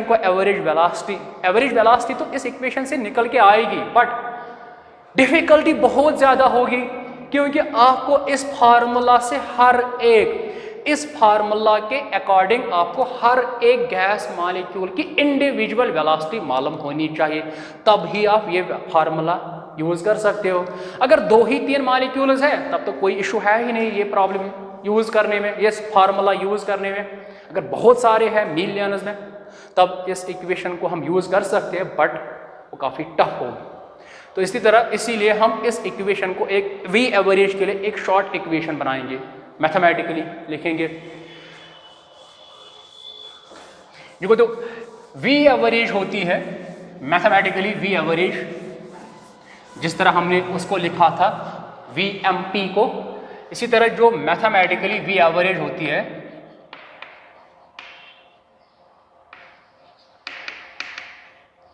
को एवरेज वेलोसिटी तो इस इक्वेशन से निकल के आएगी, बट डिफिकल्टी बहुत ज़्यादा होगी, क्योंकि आपको इस फार्मूला से इस फार्मूला के अकॉर्डिंग आपको हर एक गैस मॉलिक्यूल की इंडिविजुअल वेलोसिटी मालूम होनी चाहिए, तब ही आप ये फार्मूला यूज़ कर सकते हो। अगर 2 ही 3 मॉलिक्यूल्स हैं तब तो कोई इशू है ही नहीं ये प्रॉब्लम यूज़ करने में, ये फार्मूला यूज़ करने में। अगर बहुत सारे हैं मिलियंस में, तब इस इक्वेशन को हम यूज़ कर सकते हैं, बट वो काफ़ी टफ होगी। तो इसी तरह इसीलिए हम इस इक्वेशन को एक v एवरेज के लिए एक शॉर्ट इक्वेशन बनाएंगे, मैथमेटिकली लिखेंगे। देखो, तो v एवरेज होती है मैथमेटिकली v एवरेज, जिस तरह हमने उसको लिखा था VMP को, इसी तरह जो मैथमेटिकली v एवरेज होती है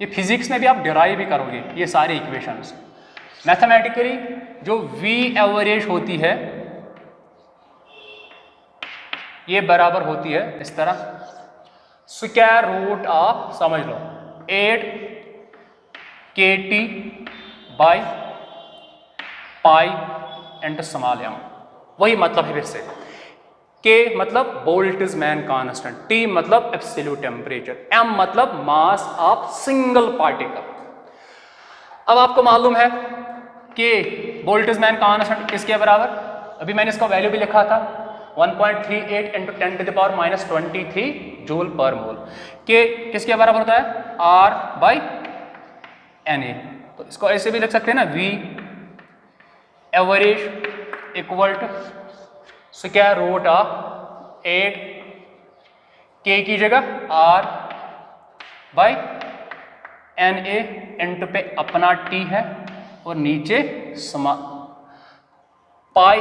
ये फिजिक्स में भी आप डिराइव भी करोगे ये सारे इक्वेशंस। मैथमेटिकली जो v एवरेज होती है ये बराबर होती है इस तरह, स्क्वायर रूट ऑफ, समझ लो, 8 kT by pi into small m। वही मतलब है फिर से, K मतलब बोल्ट्जमैन कांस्टेंट, T मतलब एब्सोल्यूट टेम्परेचर, M मतलब मास ऑफ सिंगल पार्टिकल। अब आपको मालूम है कि बोल्ट्जमैन कांस्टेंट किसके बराबर, अभी मैंने इसका वैल्यू भी लिखा था 1.38 इंटू 10⁻23 जूल पर मोल। K किसके बराबर होता है? R by Na। तो इसको ऐसे भी लिख सकते हैं ना, V average equal to square root of 8 K की जगह R बाई Na इंटू पे अपना T है और नीचे पाई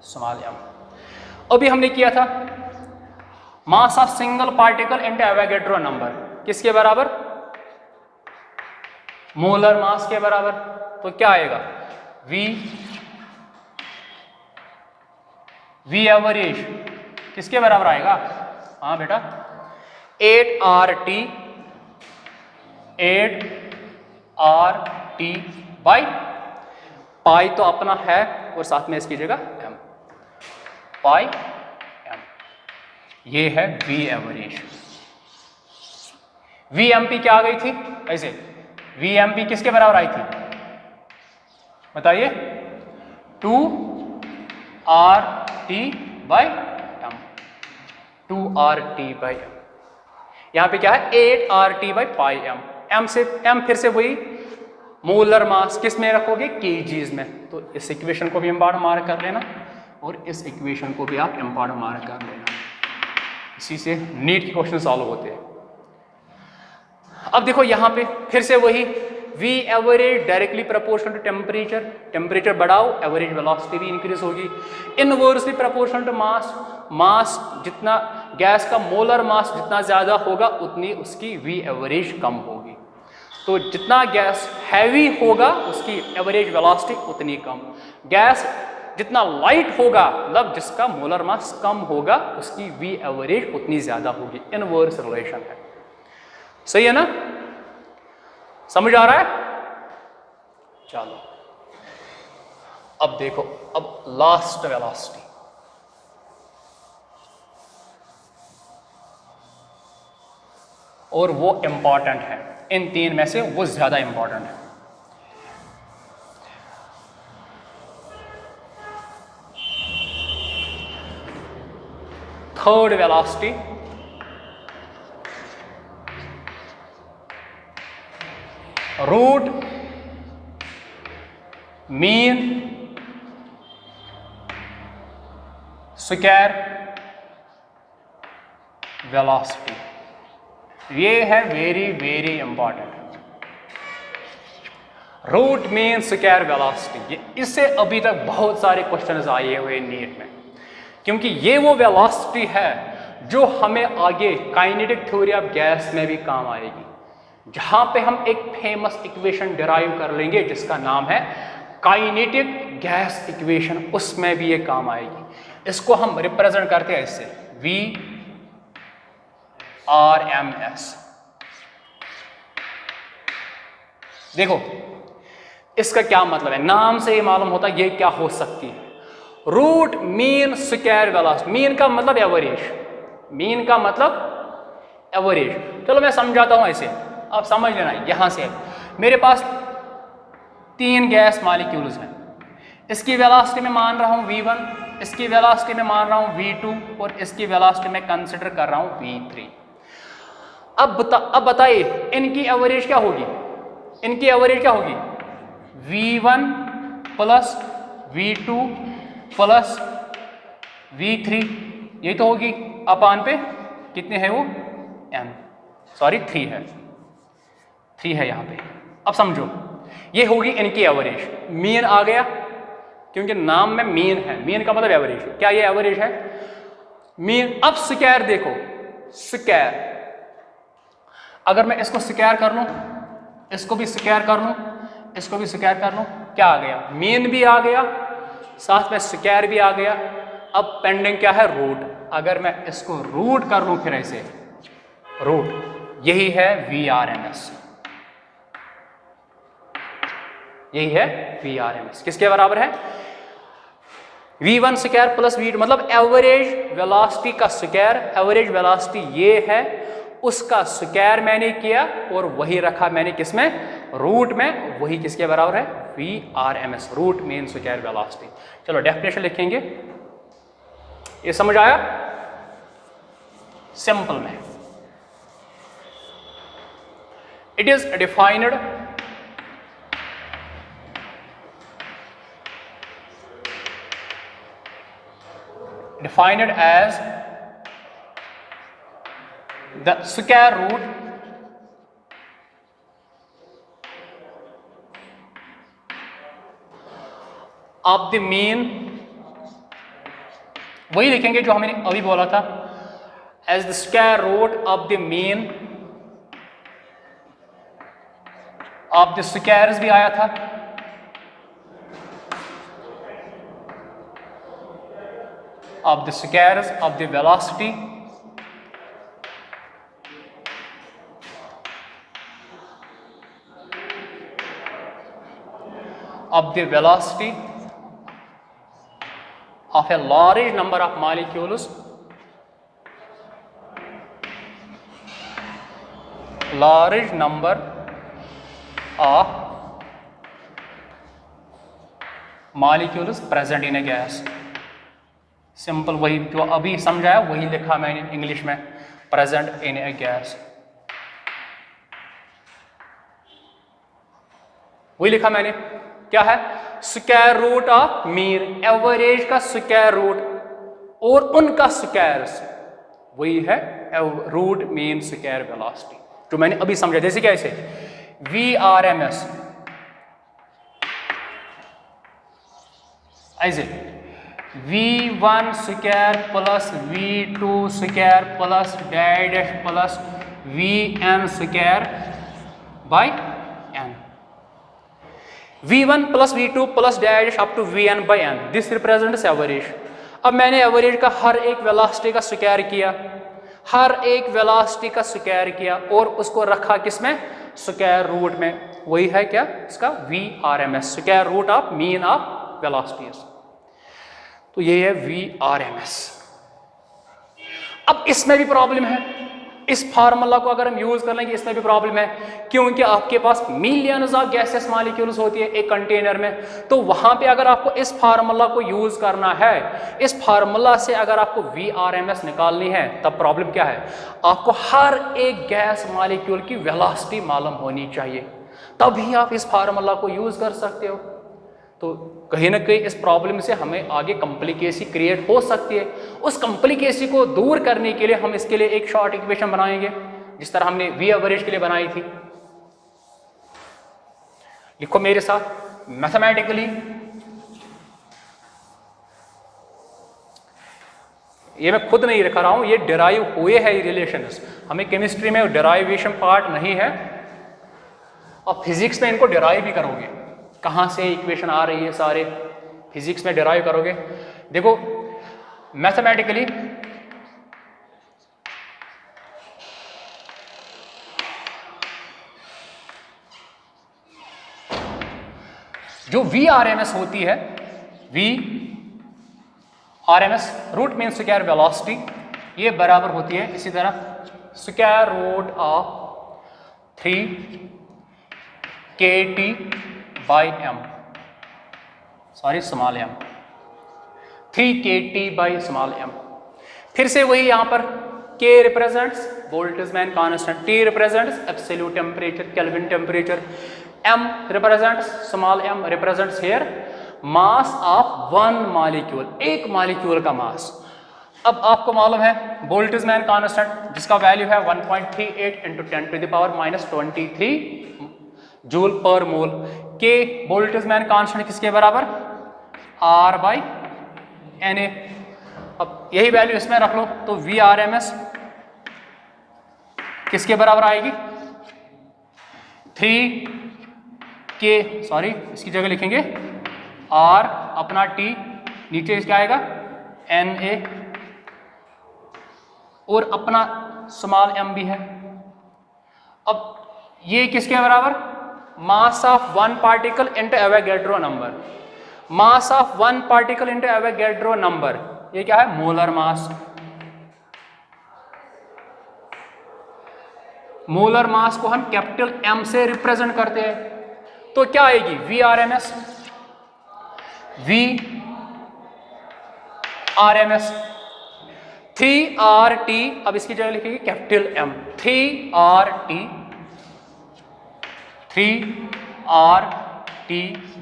स्मॉल m। अभी हमने किया था mass of single particle into Avogadro number किसके बराबर? मोलर मास के बराबर। तो क्या आएगा? v एवरेज किसके बराबर आएगा? हाँ बेटा, 8RT बाई पाई तो अपना है और साथ में इसकी जगह m, पाई m। ये है v एवरेज। VMP क्या आ गई थी? ऐसे VMP किसके बराबर आई थी बताइए? 2RT/m, 2RT/m। यहाँ पे क्या है 8RT/πm। m फिर से वही मोलर मास किस में रखोगे, केजीज में। तो इस इक्वेशन को भी इम्पॉर्ट मार्क कर लेना और इस इक्वेशन को भी आप इम्पॉर्ट मार्क कर लेना। इसी से नीट के क्वेश्चन सॉल्व होते हैं। अब देखो यहाँ पे फिर से वही V average directly proportional to temperature, temperature बढ़ाओ एवरेज वेलोसिटी भी इंक्रीज होगी। Inversely proportional to mass, mass जितना गैस का मोलर मास जितना ज़्यादा होगा उतनी उसकी V एवरेज कम होगी। तो जितना गैस हैवी होगा उसकी एवरेज वेलोसिटी उतनी कम। गैस जितना लाइट होगा मतलब जिसका मोलर मास कम होगा उसकी V एवरेज उतनी ज़्यादा होगी। इनवर्स रिलेशन है, सही है ना, समझ आ रहा है। चलो अब देखो, अब लास्ट वेलोसिटी, और वो इंपॉर्टेंट है, इन तीन में से वो ज्यादा इंपॉर्टेंट है। Third velocity, root mean square velocity. ये है very very important, root mean square velocity. इससे अभी तक बहुत सारे क्वेश्चंस आए हुए नीट में, क्योंकि ये वो वेलोसिटी है जो हमें आगे काइनेटिक थ्योरी ऑफ गैस में भी काम आएगी, जहां पे हम एक फेमस इक्वेशन डिराइव कर लेंगे जिसका नाम है काइनेटिक गैस इक्वेशन, उसमें भी ये काम आएगी। इसको हम रिप्रेजेंट करते हैं इससे VRMS। देखो इसका क्या मतलब है, नाम से ये मालूम होता है ये क्या हो सकती है। Root mean square velocity, mean का मतलब एवरेज, मीन का मतलब एवरेज। चलो मैं समझाता हूं ऐसे, आप समझ लेना। यहां से मेरे पास 3 गैस मॉलिक्यूल्स हैं, इसकी वेलोसिटी में मान रहा हूं V1, इसकी वेलोसिटी में मान रहा हूं V2 और इसकी वेलोसिटी में कंसिडर कर रहा हूं V3। अब बताइए इनकी एवरेज क्या होगी, इनकी एवरेज क्या होगी, V1 plus V2 plus V3, यही तो होगी। अपान पे कितने हैं वो, n, सॉरी 3 है, 3 है यहाँ पे। अब समझो ये होगी इनकी एवरेज। मीन आ गया क्योंकि नाम में मीन है, मीन का मतलब एवरेज। क्या ये एवरेज है, मीन। अब स्क्वायर देखो, स्क्वायर अगर मैं इसको स्क्वायर कर लूं, इसको भी स्क्वायर कर लूं, इसको भी स्क्वायर कर लूं, क्या आ गया, मीन भी आ गया, साथ में स्क्वायर भी आ गया। अब पेंडिंग क्या है, रूट। अगर मैं इसको रूट कर लूं फिर ऐसे रूट, यही है VRMS, यही है VRMS। किसके बराबर है, V1 स्क्वायर प्लस V2, मतलब एवरेज वेलोसिटी का स्क्वायर। एवरेज वेलोसिटी ये है, उसका स्क्वायर मैंने किया और वही रखा मैंने किसमें, रूट में। वही किसके बराबर है, VRMS, root mean square velocity. चलो डेफिनेशन लिखेंगे, ये समझ आया सिंपल में। It is defined as the square root of the mean, वही लिखेंगे जो हमने अभी बोला था, as the square root of the mean of the squares भी आया था, of the squares of the velocity of the velocity of a large number of molecules, large number of molecules present in A gas. Simple वही जो अभी समझाया वही लिखा मैंने इंग्लिश में, प्रेजेंट इन ए गैस, वही लिखा मैंने। क्या है? Square root of mean, average का स्क्वायर रूट और उनका स्क्वायर, वही है रूट मीन स्क्वायर वेलोसिटी, जो मैंने अभी समझा। जैसे कैसे? VRMS ऐसे V1 square plus V2 square plus dash plus Vn square by n, V1 plus V2 plus dash up to Vn by n, this represents average. अब मैंने एवरेज का हर एक वेलोसिटी का स्क्वायर किया, हर एक वेलोसिटी का स्क्वायर किया और उसको रखा किसमें? स्क्वायर रूट में। वही है क्या? इसका VRMS, square root of mean of velocities. तो ये है VRMS। अब इसमें भी प्रॉब्लम है, इस फार्मूला को अगर हम यूज कर लेंगे इसमें भी प्रॉब्लम है, क्योंकि आपके पास मिलियंस ऑफ गैसेस मॉलिक्यूल्स होती है एक कंटेनर में। तो वहां पे अगर आपको इस फार्मूला को यूज करना है, इस फार्मूला से अगर आपको VRMS निकालनी है, तब प्रॉब्लम क्या है? आपको हर एक गैस मॉलिक्यूल की वेलोसिटी मालूम होनी चाहिए, तभी आप इस फार्मूला को यूज कर सकते हो। तो कहीं ना कहीं इस प्रॉब्लम से हमें आगे कॉम्प्लिकेसी क्रिएट हो सकती है। उस कॉम्प्लिकेसी को दूर करने के लिए हम इसके लिए एक शॉर्ट इक्वेशन बनाएंगे, जिस तरह हमने V एवरेज के लिए बनाई थी। लिखो मेरे साथ, मैथमेटिकली ये मैं खुद नहीं लिख रहा हूं, ये डिराइव हुए हैं ये रिलेशंस। हमें केमिस्ट्री में डिराइवेशन पार्ट नहीं है, और फिजिक्स में इनको डिराइव भी करोगे। कहाँ से इक्वेशन आ रही है सारे फिजिक्स में डिराइव करोगे। देखो मैथमेटिकली जो VRMS होती है, VRMS root mean square velocity, ये बराबर होती है इसी तरह square root of 3kT by m, sorry small m, 3kT by small m। फिर से वही यहां पर K represents Boltzmann constant, T represents absolute temperature kelvin temperature, m represents small m represents here mass of one molecule, एक molecule का mass. अब आपको मालूम है बोल्ट्जमैन कांस्टेंट जिसका वैल्यू है 1.38 × 10⁻23 जूल पर मोल। के बोल्ट्जमैन कांस्टेंट किसके बराबर? R/Na। अब यही वैल्यू इसमें रख लो तो VRMS किसके बराबर आएगी? 3k, सॉरी इसकी जगह लिखेंगे R अपना T, नीचे इसका आएगा Na और अपना स्मॉल m भी है। अब ये किसके बराबर? मास of one particle into Avogadro number. Mass of one particle into Avogadro number, ये क्या है? Molar mass. मोलर मास को हम कैपिटल M से रिप्रेजेंट करते हैं, तो क्या आएगी? VRMS, VRMS 3RT, अब इसकी जगह लिखेंगे capital M, 3RT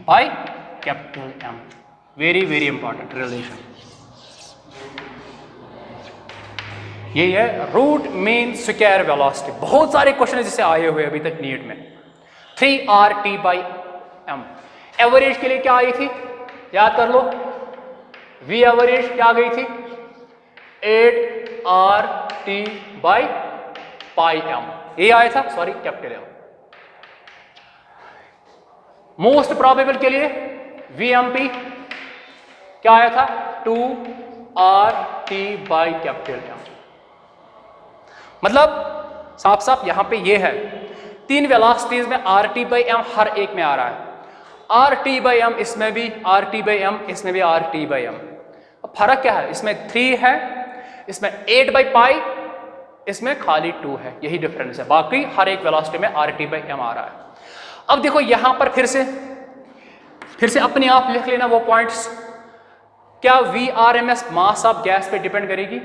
by capital M। Very very important relation. यही है रूट मीन स्क्वायर वेलोसिटी। बहुत सारे क्वेश्चन जिससे आए हुए अभी तक नीट में। 3RT by M। एवरेज के लिए क्या आई थी? याद कर लो, V एवरेज क्या गई थी? 8RT बाई पाई M, ये आया था, sorry capital M। Most probable के लिए VMP क्या आया था? 2RT by capital M। मतलब साफ साफ यहां पे ये है, तीन वेलोसिटीज में RT बाई M हर एक में आ रहा है। RT बाई M इसमें भी, RT बाई M इसमें भी, RT बाई M। अब फर्क क्या है? इसमें 3 है, इसमें 8 बाई पाई, इसमें खाली 2 है, यही डिफरेंस है। बाकी हर एक वेलोसिटी में RT बाई M आ रहा है। अब देखो यहां पर फिर से फिर से अपने आप लिख लेना वो पॉइंट्स। क्या VRMS मास ऑफ गैस पे डिपेंड करेगी?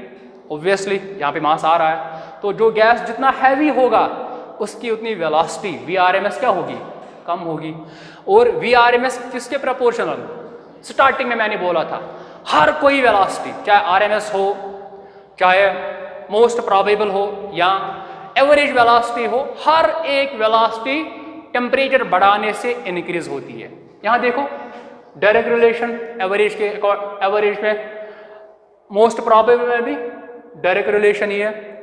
ऑब्वियसली यहाँ पे मास आ रहा है, तो जो गैस जितना हैवी होगा उसकी उतनी वेलोसिटी VRMS क्या होगी? कम होगी। और VRMS किसके प्रोपोर्शनल? स्टार्टिंग में मैंने बोला था हर कोई वेलोसिटी, चाहे RMS हो, चाहे मोस्ट प्रोबेबल हो या एवरेज वेलोसिटी हो, हर एक वेलोसिटी टेम्परेचर बढ़ाने से इंक्रीज होती है। यहाँ देखो डायरेक्ट रिलेशन एवरेज में, मोस्ट प्रोबेबल में भी डायरेक्ट रिलेशन ही है,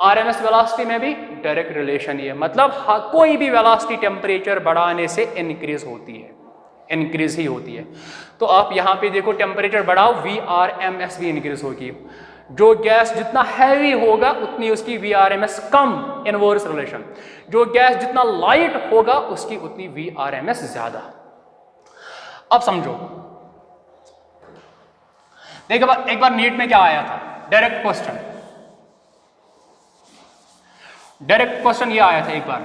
RMS वेलोसिटी में भी डायरेक्ट रिलेशन ही है। मतलब कोई भी वेलोसिटी टेम्परेचर बढ़ाने से इंक्रीज होती है, इंक्रीज ही होती है। तो आप यहाँ पे देखो टेम्परेचर बढ़ाओ VRMS भी इंक्रीज होगी। जो गैस जितना हैवी होगा उतनी उसकी VRMS कम, इनवर्स रिलेशन। जो गैस जितना लाइट होगा उसकी उतनी VRMS ज्यादा। अब समझो, देखो एक बार नीट में क्या आया था, डायरेक्ट क्वेश्चन, डायरेक्ट क्वेश्चन ये आया था एक बार,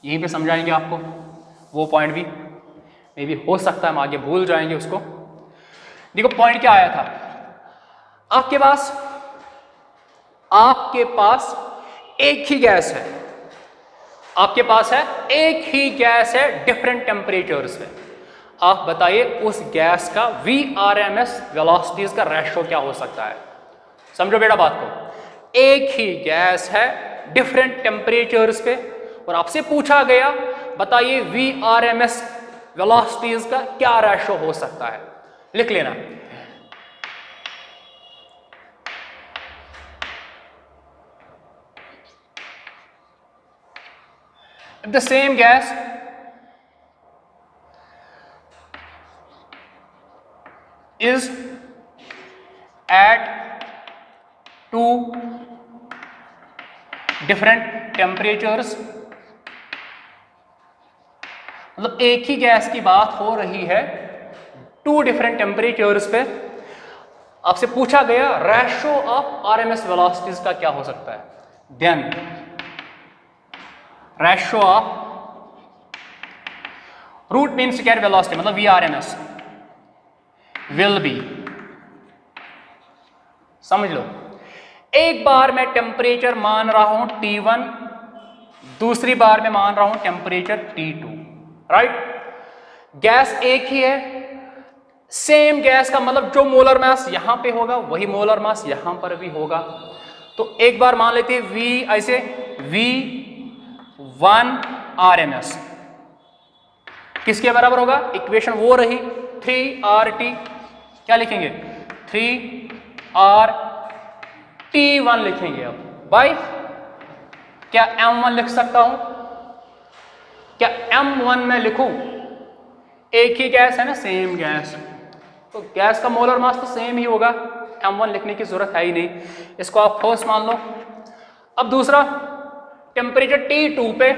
यहीं पे समझाएंगे आपको वो पॉइंट भी, मे भी हो सकता है हम आगे भूल जाएंगे उसको। देखो पॉइंट क्या आया था, आपके पास एक ही गैस है, आपके पास है एक ही गैस है डिफरेंट टेम्परेचर्स पे। आप बताइए उस गैस का VRMS वेलोसिटीज का रेशो क्या हो सकता है? समझो बेटा बात को, एक ही गैस है डिफरेंट टेम्परेचर्स पे और आपसे पूछा गया बताइए VRMS वेलोसिटीज का क्या रेशो हो सकता है? लिख लेना। If the same gas is at two different temperatures, मतलब एक ही गैस की बात हो रही है टू डिफरेंट टेम्परेचर्स पे, आपसे पूछा गया रेशो ऑफ RMS वेलोसिटीज का क्या हो सकता है? Then ratio of root mean square velocity मतलब VRMS विल बी, समझ लो, एक बार मैं टेम्परेचर मान रहा हूं T1, दूसरी बार मैं मान रहा हूं टेम्परेचर T2, राइट? गैस एक ही है, सेम गैस का मतलब जो मोलर मास यहां पे होगा वही मोलर मास यहां पर भी होगा। तो एक बार मान लेते हैं V, ऐसे V1 RMS किसके बराबर होगा? इक्वेशन वो रही 3RT, क्या लिखेंगे? 3RT1 लिखेंगे। अब बाई क्या M1 लिख सकता हूं? क्या M1 में लिखूं? एक ही गैस है ना, सेम गैस, तो गैस का मोलर मास तो सेम ही होगा, M1 लिखने की जरूरत है ही नहीं, इसको आप फर्स्ट मान लो। अब दूसरा टेम्परेचर T2 पे,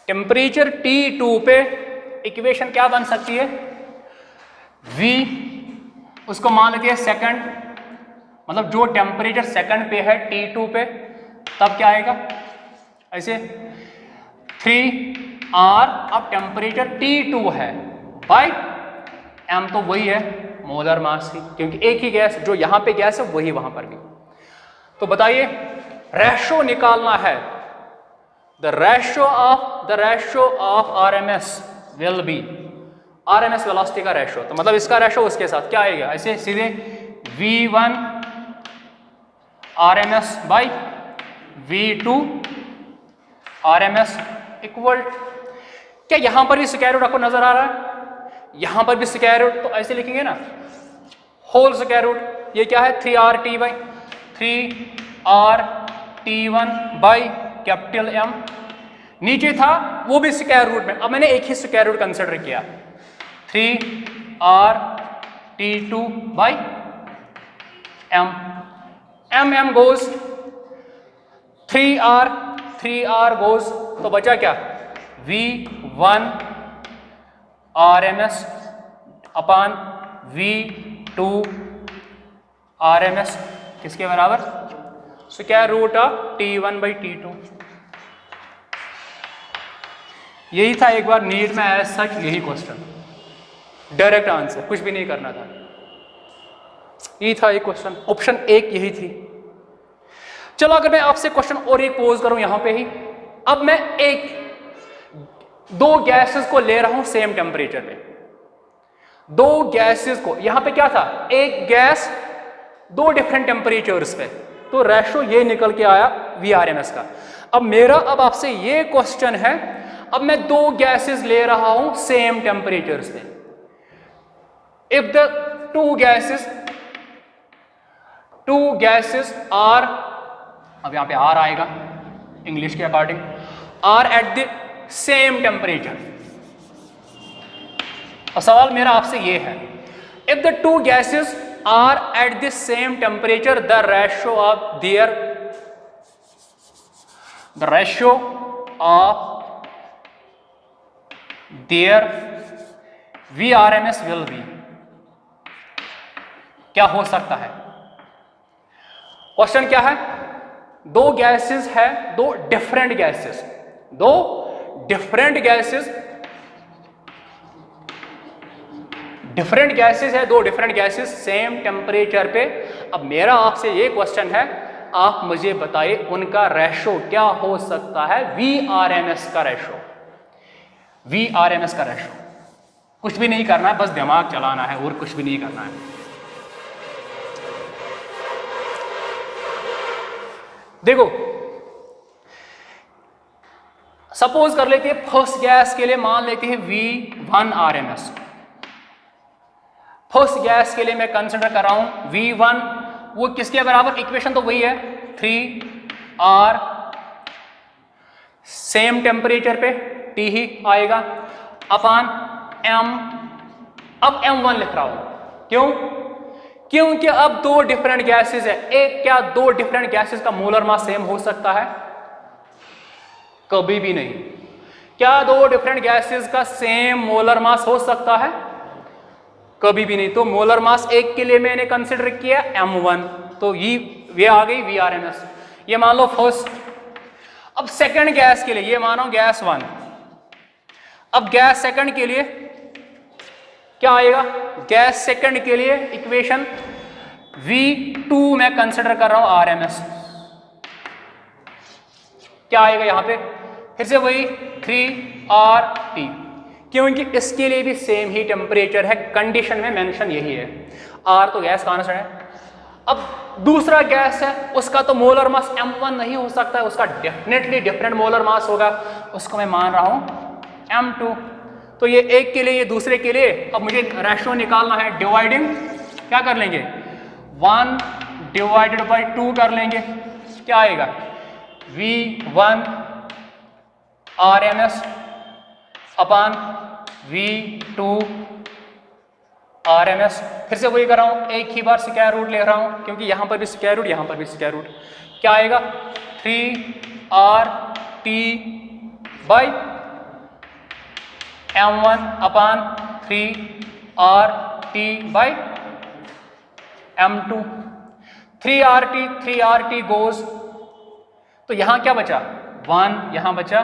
टेम्परेचर T2 पे इक्वेशन क्या बन सकती है? V उसको मान लेते हैं सेकंड, मतलब जो टेम्परेचर सेकंड पे है T2 पे, तब क्या आएगा? ऐसे 3R, अब टेम्परेचर T2 है बाई M, तो वही है मोलर मास ही, क्योंकि एक ही गैस, जो यहां पे गैस है वही वहां पर भी। तो बताइए रेशो निकालना है, the ratio of RMS will be, RMS velocity का रेशो, तो मतलब इसका रेशो उसके साथ क्या आएगा? ऐसे सीधे V1 RMS by V2 RMS equal, क्या यहां पर भी स्क्वायर रूट आपको नजर आ रहा है? यहां पर भी स्क्वायर रूट, तो ऐसे लिखेंगे ना, होल स्क्वायर रूट, ये क्या है? 3RT by 3RT1 by capital M, नीचे था वो भी स्क्वायर रूट में, अब मैंने एक ही स्क्वायर रूट कंसिडर किया, 3RT2 by M, M goes 3R goes, तो बचा क्या? V1 RMS अपान V2 RMS किसके बराबर? Square root of T1 by T2। यही था एक बार नीट में एज सच, यही क्वेश्चन, डायरेक्ट आंसर, कुछ भी नहीं करना था। यही था एक क्वेश्चन, ऑप्शन एक यही थी। चलो अगर मैं आपसे क्वेश्चन और एक पोज करूं यहां पे ही, अब मैं दो गैसेस को ले रहा हूं सेम टेम्परेचर पे, दो गैसेस को, यहां पे क्या था, एक गैस दो डिफरेंट टेम्परेचर्स पे, तो रेशो ये निकल के आया VRMS का। अब मेरा अब आपसे ये क्वेश्चन है, अब मैं दो गैसेस ले रहा हूं सेम टेम्परेचर्स पे, if the two gases are, अब यहां पे आर आएगा इंग्लिश के according, are at the same temperature. अब सवाल मेरा आपसे ये है, if the two gases are at the same temperature, the ratio of their VRMS will be, क्या हो सकता है? क्वेश्चन क्या है, दो गैसेस है, दो डिफरेंट गैसेस है, दो डिफरेंट गैसेस सेम टेम्परेचर पे। अब मेरा आपसे ये क्वेश्चन है, आप मुझे बताइए उनका रेशो क्या हो सकता है, VRMS का रेशो, कुछ भी नहीं करना है, बस दिमाग चलाना है और कुछ भी नहीं करना है। देखो सपोज कर लेते हैं फर्स्ट गैस के लिए, मान लेते हैं V1 RMS, फर्स्ट गैस के लिए मैं कंसिडर कर रहा हूं V1, वो किसके बराबर, इक्वेशन तो वही है 3R, सेम टेम्परेचर पे T ही आएगा, अपॉन M, अब M1 लिख रहा हूं, क्योंकि अब दो डिफरेंट गैसेस है, एक क्या दो डिफरेंट गैसेस का मोलर मास सेम हो सकता है? कभी भी नहीं। क्या दो डिफरेंट गैसेस का सेम मोलर मास हो सकता है? कभी भी नहीं। तो मोलर मास एक के लिए मैंने कंसिडर किया M1, तो ये आ गई VRMS, ये मान लो फर्स्ट। अब सेकंड गैस के लिए, ये मानो गैस 1, अब गैस सेकंड के लिए क्या आएगा, गैस सेकंड के लिए इक्वेशन V2 मैं कंसिडर कर रहा हूं RMS, क्या आएगा यहां पे, फिर से वही 3RT, क्योंकि इसके लिए भी सेम ही टेम्परेचर है, कंडीशन में मेंशन यही है, R तो गैस कांस्टेंट है। अब दूसरा गैस है, उसका तो मोलर मास M1 नहीं हो सकता है, उसका डेफिनेटली डिफरेंट मोलर मास होगा, उसको मैं मान रहा हूं M2। तो ये एक के लिए, ये दूसरे के लिए, अब मुझे रेशो निकालना है, डिवाइडिंग क्या कर लेंगे, 1 डिवाइडेड बाई 2 कर लेंगे, क्या आएगा V1 RMS upon V2 RMS। फिर से वही कर रहा हूं, एक ही बार स्क्वायर रूट ले रहा हूं, क्योंकि यहां पर भी स्क्वायर रूट, यहां पर भी स्क्वायर रूट, क्या आएगा 3RT by M1 upon 3RT by M2। 3RT goes, तो यहां क्या बचा 1, यहां बचा,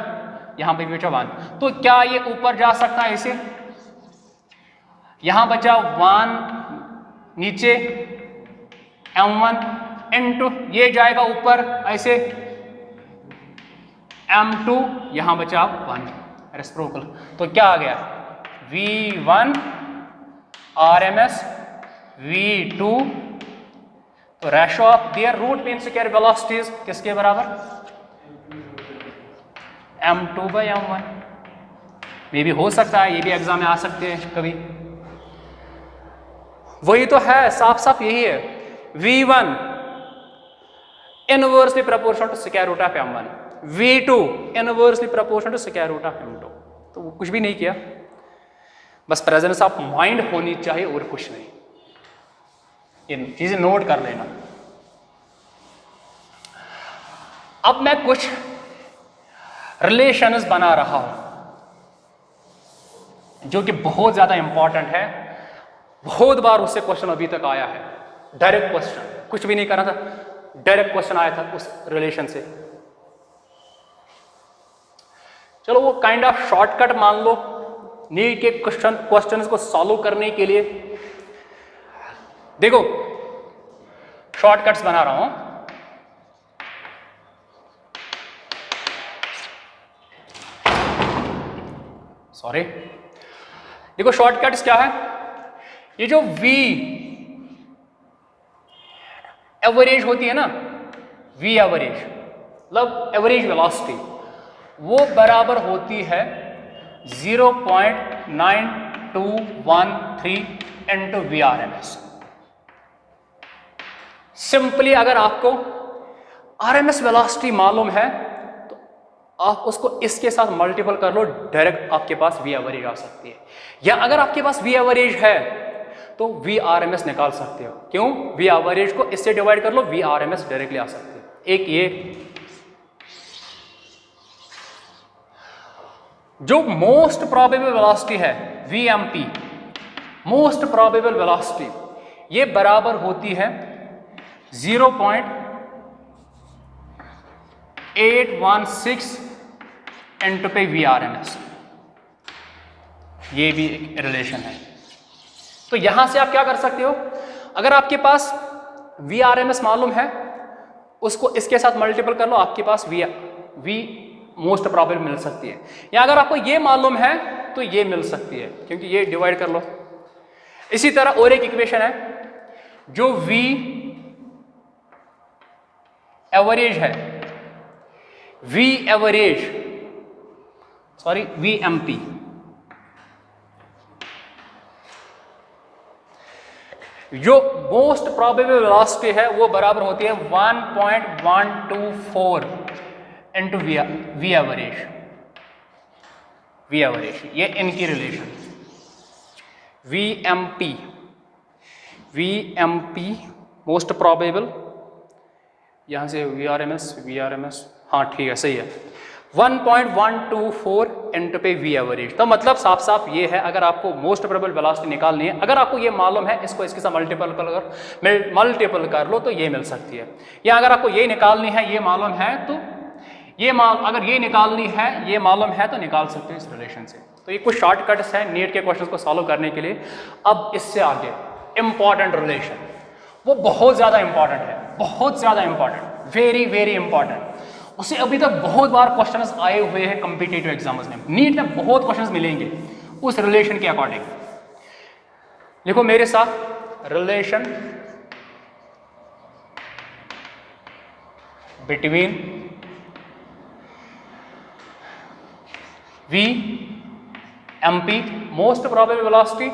यहां पे भी बचा 1, तो क्या ये ऊपर जा सकता है इसे, यहां बचा 1 नीचे M1 इनटू ये जाएगा ऊपर ऐसे M2, यहां बचा 1 रेसिप्रोकल, तो क्या आ गया V1 RMS V2, तो ratio of their root mean square velocities किसके बराबर, M2 बाई M1। ये भी हो सकता है, ये भी एग्जाम में आ सकते हैं कभी, वही तो है, साफ साफ यही है, V1 inversely proportional to square root of M1, V2 inversely proportional to square root of M2। तो वो कुछ भी नहीं किया, बस प्रेजेंस ऑफ माइंड होनी चाहिए और कुछ नहीं, ये चीजें नोट कर लेना। अब मैं कुछ रिलेशंस बना रहा हूं जो कि बहुत ज्यादा इंपॉर्टेंट है, बहुत बार उससे क्वेश्चन अभी तक आया है, डायरेक्ट क्वेश्चन, कुछ भी नहीं करना था, डायरेक्ट क्वेश्चन आया था उस रिलेशन से। चलो वो काइंड ऑफ शॉर्टकट मान लो नीट के क्वेश्चन को सॉल्व करने के लिए। देखो शॉर्टकट्स बना रहा हूं। सॉरी, देखो शॉर्टकट्स क्या है। ये जो V एवरेज होती है ना, V एवरेज मतलब एवरेज वेलोसिटी, वो बराबर होती है 0.9213 इंटू VRMS। सिंपली अगर आपको RMS वेलोसिटी मालूम है तो आप उसको इसके साथ मल्टीपल कर लो, डायरेक्ट आपके पास V एवरेज आ सकती है। या अगर आपके पास V एवरेज है तो VRMS निकाल सकते हो। क्यों? V एवरेज को इससे डिवाइड कर लो, VRMS डायरेक्टली आ सकते है। एक ये जो मोस्ट प्रोबेबल वेलोसिटी है VMP, मोस्ट प्रोबेबल वेलोसिटी, ये बराबर होती है 0.816 इंटू पे VRMS। ये भी एक रिलेशन है। तो यहां से आप क्या कर सकते हो, अगर आपके पास VRMS मालूम है उसको इसके साथ मल्टीपल कर लो, आपके पास V मोस्ट प्रोबेबल मिल सकती है। या अगर आपको ये मालूम है तो ये मिल सकती है, क्योंकि ये डिवाइड कर लो। इसी तरह और एक इक्वेशन है जो V एवरेज है, VMP, जो मोस्ट प्रोबेबल वेलोसिटी है वो बराबर होती है 1.124 इंटू V एवरेज। ये इनकी रिलेशन VMP मोस्ट प्रोबेबल, यहां से VRMS, हाँ ठीक है, सही है, 1.124 इंटू पे V एवरेज। तो मतलब साफ साफ ये है, अगर आपको मोस्ट प्रोबेबल वेलोसिटी निकालनी है, अगर आपको ये मालूम है, इसको इसके साथ मल्टीपल कर लो तो ये मिल सकती है। या अगर आपको ये निकालनी है, ये मालूम है तो अगर ये निकालनी है, ये मालूम है तो निकाल सकते हैं इस रिलेशन से। तो ये कुछ शॉर्टकट्स हैं नीट के क्वेश्चंस को सॉल्व करने के लिए। अब इससे आगे इंपॉर्टेंट रिलेशन, वो बहुत ज्यादा इंपॉर्टेंट है, बहुत ज्यादा इंपॉर्टेंट, वेरी वेरी इंपॉर्टेंट। उसे अभी तक बहुत बार क्वेश्चंस आए हुए हैं कॉम्पिटिटिव एग्जाम्स में, नीट में बहुत क्वेश्चंस मिलेंगे उस रिलेशन के अकॉर्डिंग। देखो मेरे साथ, relation between VMP most probable velocity,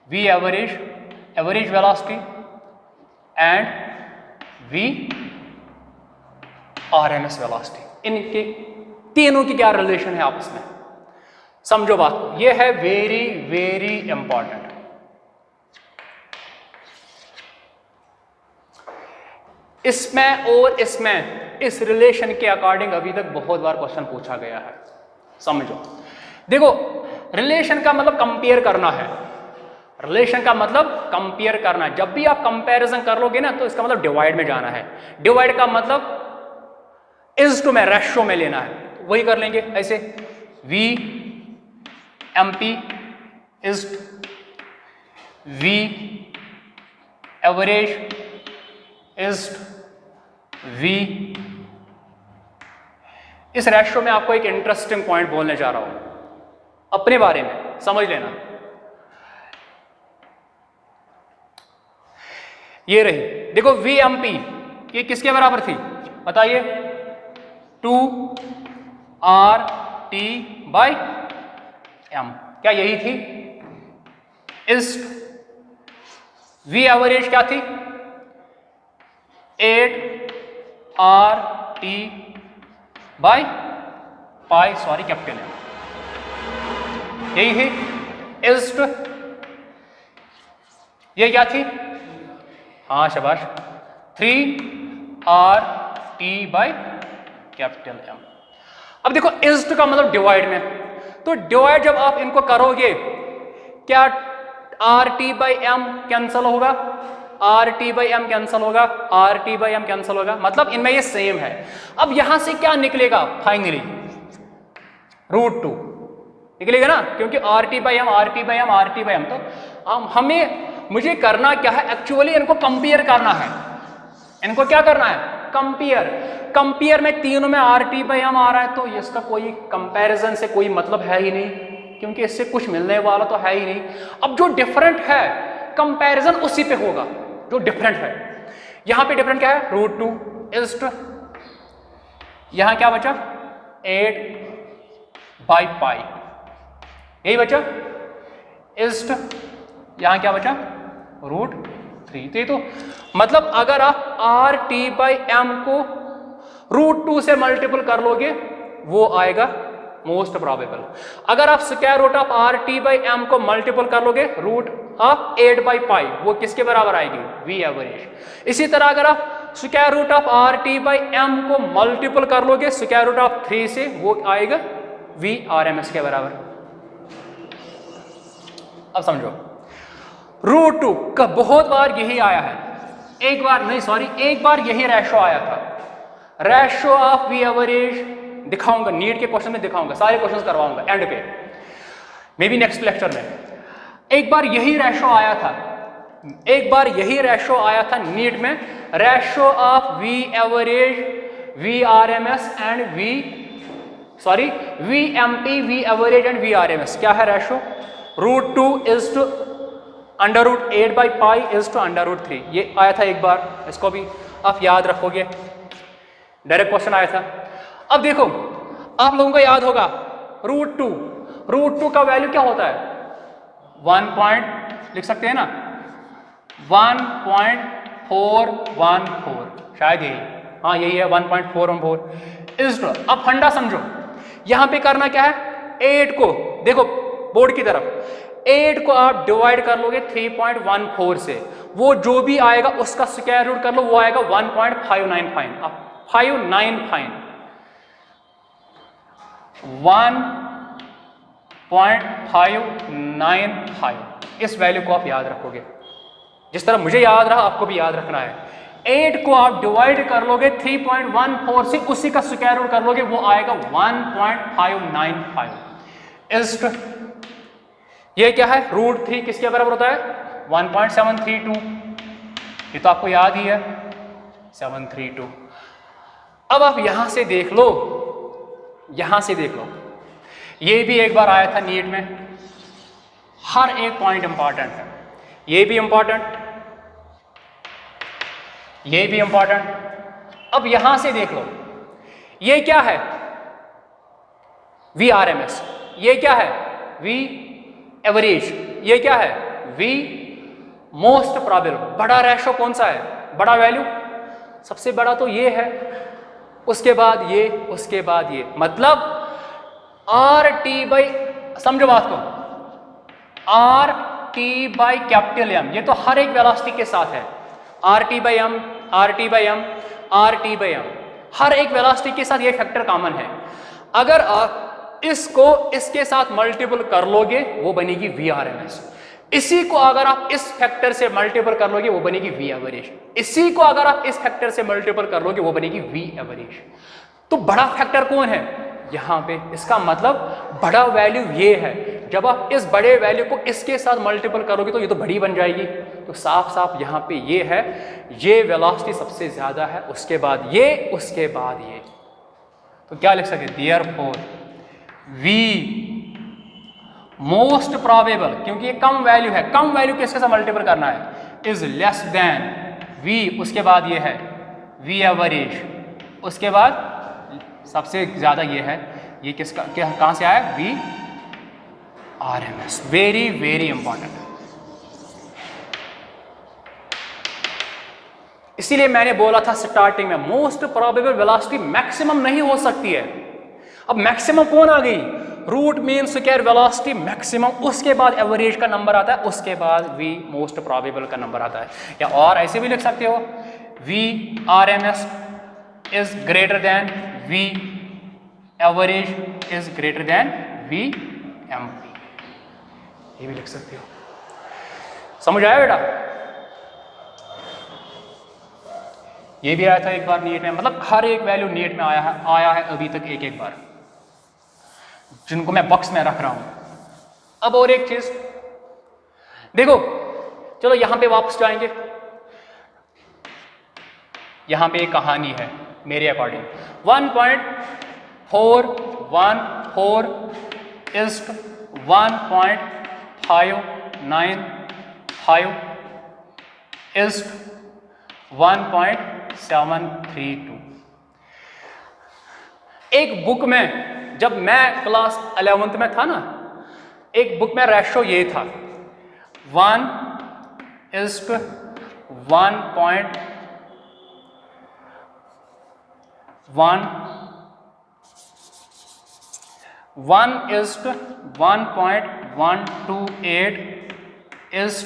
V average velocity and VRMS velocity, इनके तीनों की क्या रिलेशन है आपस में, समझो बात को। ये है वेरी वेरी इंपॉर्टेंट। इसमें और इसमें इस रिलेशन के अकॉर्डिंग अभी तक बहुत बार क्वेश्चन पूछा गया है, समझो। देखो रिलेशन का मतलब कंपेयर करना है, रिलेशन का मतलब कंपेयर करना है। जब भी आप कंपैरिजन कर लोगे ना तो इसका मतलब डिवाइड में जाना है। डिवाइड का मतलब इज टू में, रेशो में लेना है। वही कर लेंगे ऐसे, VMP is V average is V। इस रेशो में आपको एक इंटरेस्टिंग पॉइंट बोलने जा रहा हूं अपने बारे में, समझ लेना। ये रही, देखो VMP ये किसके बराबर थी बताइए, 2RT/m, क्या यही थी? इस V एवरेज क्या थी? 8RT/π, सॉरी कैपिटल M, यही थी। इस्ट ये क्या थी? हाँ शाबाश, 3RT/M। अब देखो इस्ट का मतलब डिवाइड में, तो डिवाइड जब आप इनको करोगे, क्या RT/M कैंसल होगा, RT/M कैंसल होगा, RT/M कैंसल होगा, मतलब इनमें ये सेम है। अब यहां से क्या निकलेगा? √2 निकलेगा ना, क्योंकि RT/m RT/m RT/m। तो मुझे करना क्या है, एक्चुअली इनको कंपेयर करना है। इनको क्या करना है, कंपेयर में तीनों में RT/m आ रहा है, तो इसका कोई कंपैरिजन से कोई मतलब है ही नहीं, क्योंकि इससे कुछ मिलने वाला तो है ही नहीं। अब जो डिफरेंट है कंपैरिजन उसी पे होगा जो डिफरेंट है। यहां पे डिफरेंट क्या है, √2 इज टू, यहां क्या बचा 8/π, यही बचा इज टू, यहां क्या बचा √3। तो मतलब अगर आप RT/m को √2 से मल्टीपल कर लोगे वो आएगा मोस्ट प्रोबेबल। अगर आप स्क्वायर रूट ऑफ RT/m को मल्टीपल कर लोगे √8/π, वो किसके बराबर आएगी, V एवरेज। इसी तरह अगर आप स्क्वायर रूट ऑफ RT/m को मल्टीपल कर लोगे स्क्वायर रूट ऑफ 3 से, वो आएगा V RMS के बराबर। अब समझो √2 का बहुत बार यही आया है, एक बार यही रेशो आया था, रेशो ऑफ V एवरेज। दिखाऊंगा नीट के क्वेश्चन में, दिखाऊंगा सारे क्वेश्चन करवाऊंगा एंड पे, मे बी नेक्स्ट लेक्चर में। एक बार यही रेशो आया था नीट में, ratio of V average, V RMS and VMP, V average and V RMS। क्या है ratio, √2 is to √8/π is to √3। ये आया था एक बार, इसको भी आप याद रखोगे, डायरेक्ट क्वेश्चन आया था। अब देखो आप लोगों को याद होगा √2 का वैल्यू क्या होता है, 1 लिख सकते हैं ना, 1.414, शायद यही, हाँ यही है 1.414 इज टू। अब फंडा समझो, यहां पे करना क्या है, 8 को देखो बोर्ड की तरफ, 8 को आप डिवाइड कर लोगे 3.14 से, वो जो भी आएगा उसका स्क्वायर रूट कर लो, वो आएगा 1.595। 1.595, इस वैल्यू को आप याद रखोगे, जिस तरह मुझे याद रहा आपको भी याद रखना है। 8 को आप डिवाइड कर लोगे 3.14 से, उसी का स्क्वायर रूट कर लोगे, वो आएगा 1.595 इज टू, ये क्या है √3 किसके बराबर होता है, 1.732, ये तो आपको याद ही है 732। अब आप यहां से देख लो, ये भी एक बार आया था नीट में, हर एक पॉइंट इंपॉर्टेंट है, ये भी इंपॉर्टेंट। अब यहां से देख लो, ये क्या है V RMS, ये क्या है V एवरेज, ये क्या है V मोस्ट प्रोबेबल। बड़ा रेशो कौन सा है, बड़ा वैल्यू सबसे बड़ा तो ये है, उसके बाद ये, मतलब समझो बात को, RT/M, ये तो हर एक वेलोसिटी के साथ है, RT/M हर एक वेलोसिटी के साथ ये फैक्टर कॉमन है। अगर आप इसको इसके साथ मल्टीपल कर लोगे वो बनेगी V RMS, इसी को अगर आप इस फैक्टर से मल्टीपल कर लोगे वो बनेगी V एवरेज, इसी को अगर आप इस फैक्टर से मल्टीपल कर लोगे वो बनेगी V एवरेज। तो बड़ा फैक्टर कौन है यहां पे, इसका मतलब बड़ा वैल्यू ये है। जब आप इस बड़े वैल्यू को इसके साथ मल्टीपल करोगे तो ये तो बड़ी बन जाएगी, तो साफ यहां पे ये है, ये वेलोसिटी सबसे ज्यादा है, उसके बाद ये। तो क्या लिख सकते, देयरफॉर V मोस्ट प्रोबेबल, क्योंकि ये कम वैल्यू है, कम वैल्यू किसके साथ मल्टीपल करना है, इज लेस देन V, उसके बाद ये है V एवरेज, उसके बाद सबसे ज्यादा ये है, ये किसका कहां से आया, V RMS। Very important. इसीलिए मैंने बोला था स्टार्टिंग में, मोस्ट प्रोबेबल वेलोसिटी मैक्सिमम नहीं हो सकती है। अब मैक्सिमम कौन आ गई, root mean square velocity maximum, उसके बाद एवरेज का नंबर आता है, उसके बाद V मोस्ट प्रोबेबल का नंबर आता है। या और ऐसे भी लिख सकते हो, V RMS is greater than V average is greater than V MP, ये भी लिख सकते हो। समझ आया बेटा, ये भी आया था एक बार नीट में, मतलब हर एक वैल्यू नीट में आया है अभी तक एक बार। जिनको मैं बॉक्स में रख रहा हूं। अब और एक चीज देखो, चलो यहां पे वापस जाएंगे। यहां पे एक कहानी है मेरे अकॉर्डिंग। 1.414 is 1.595 is 1.732। एक बुक में, जब मैं क्लास 11th में था ना, एक बुक में रेशो ये था 1:1.1 1:1.128 is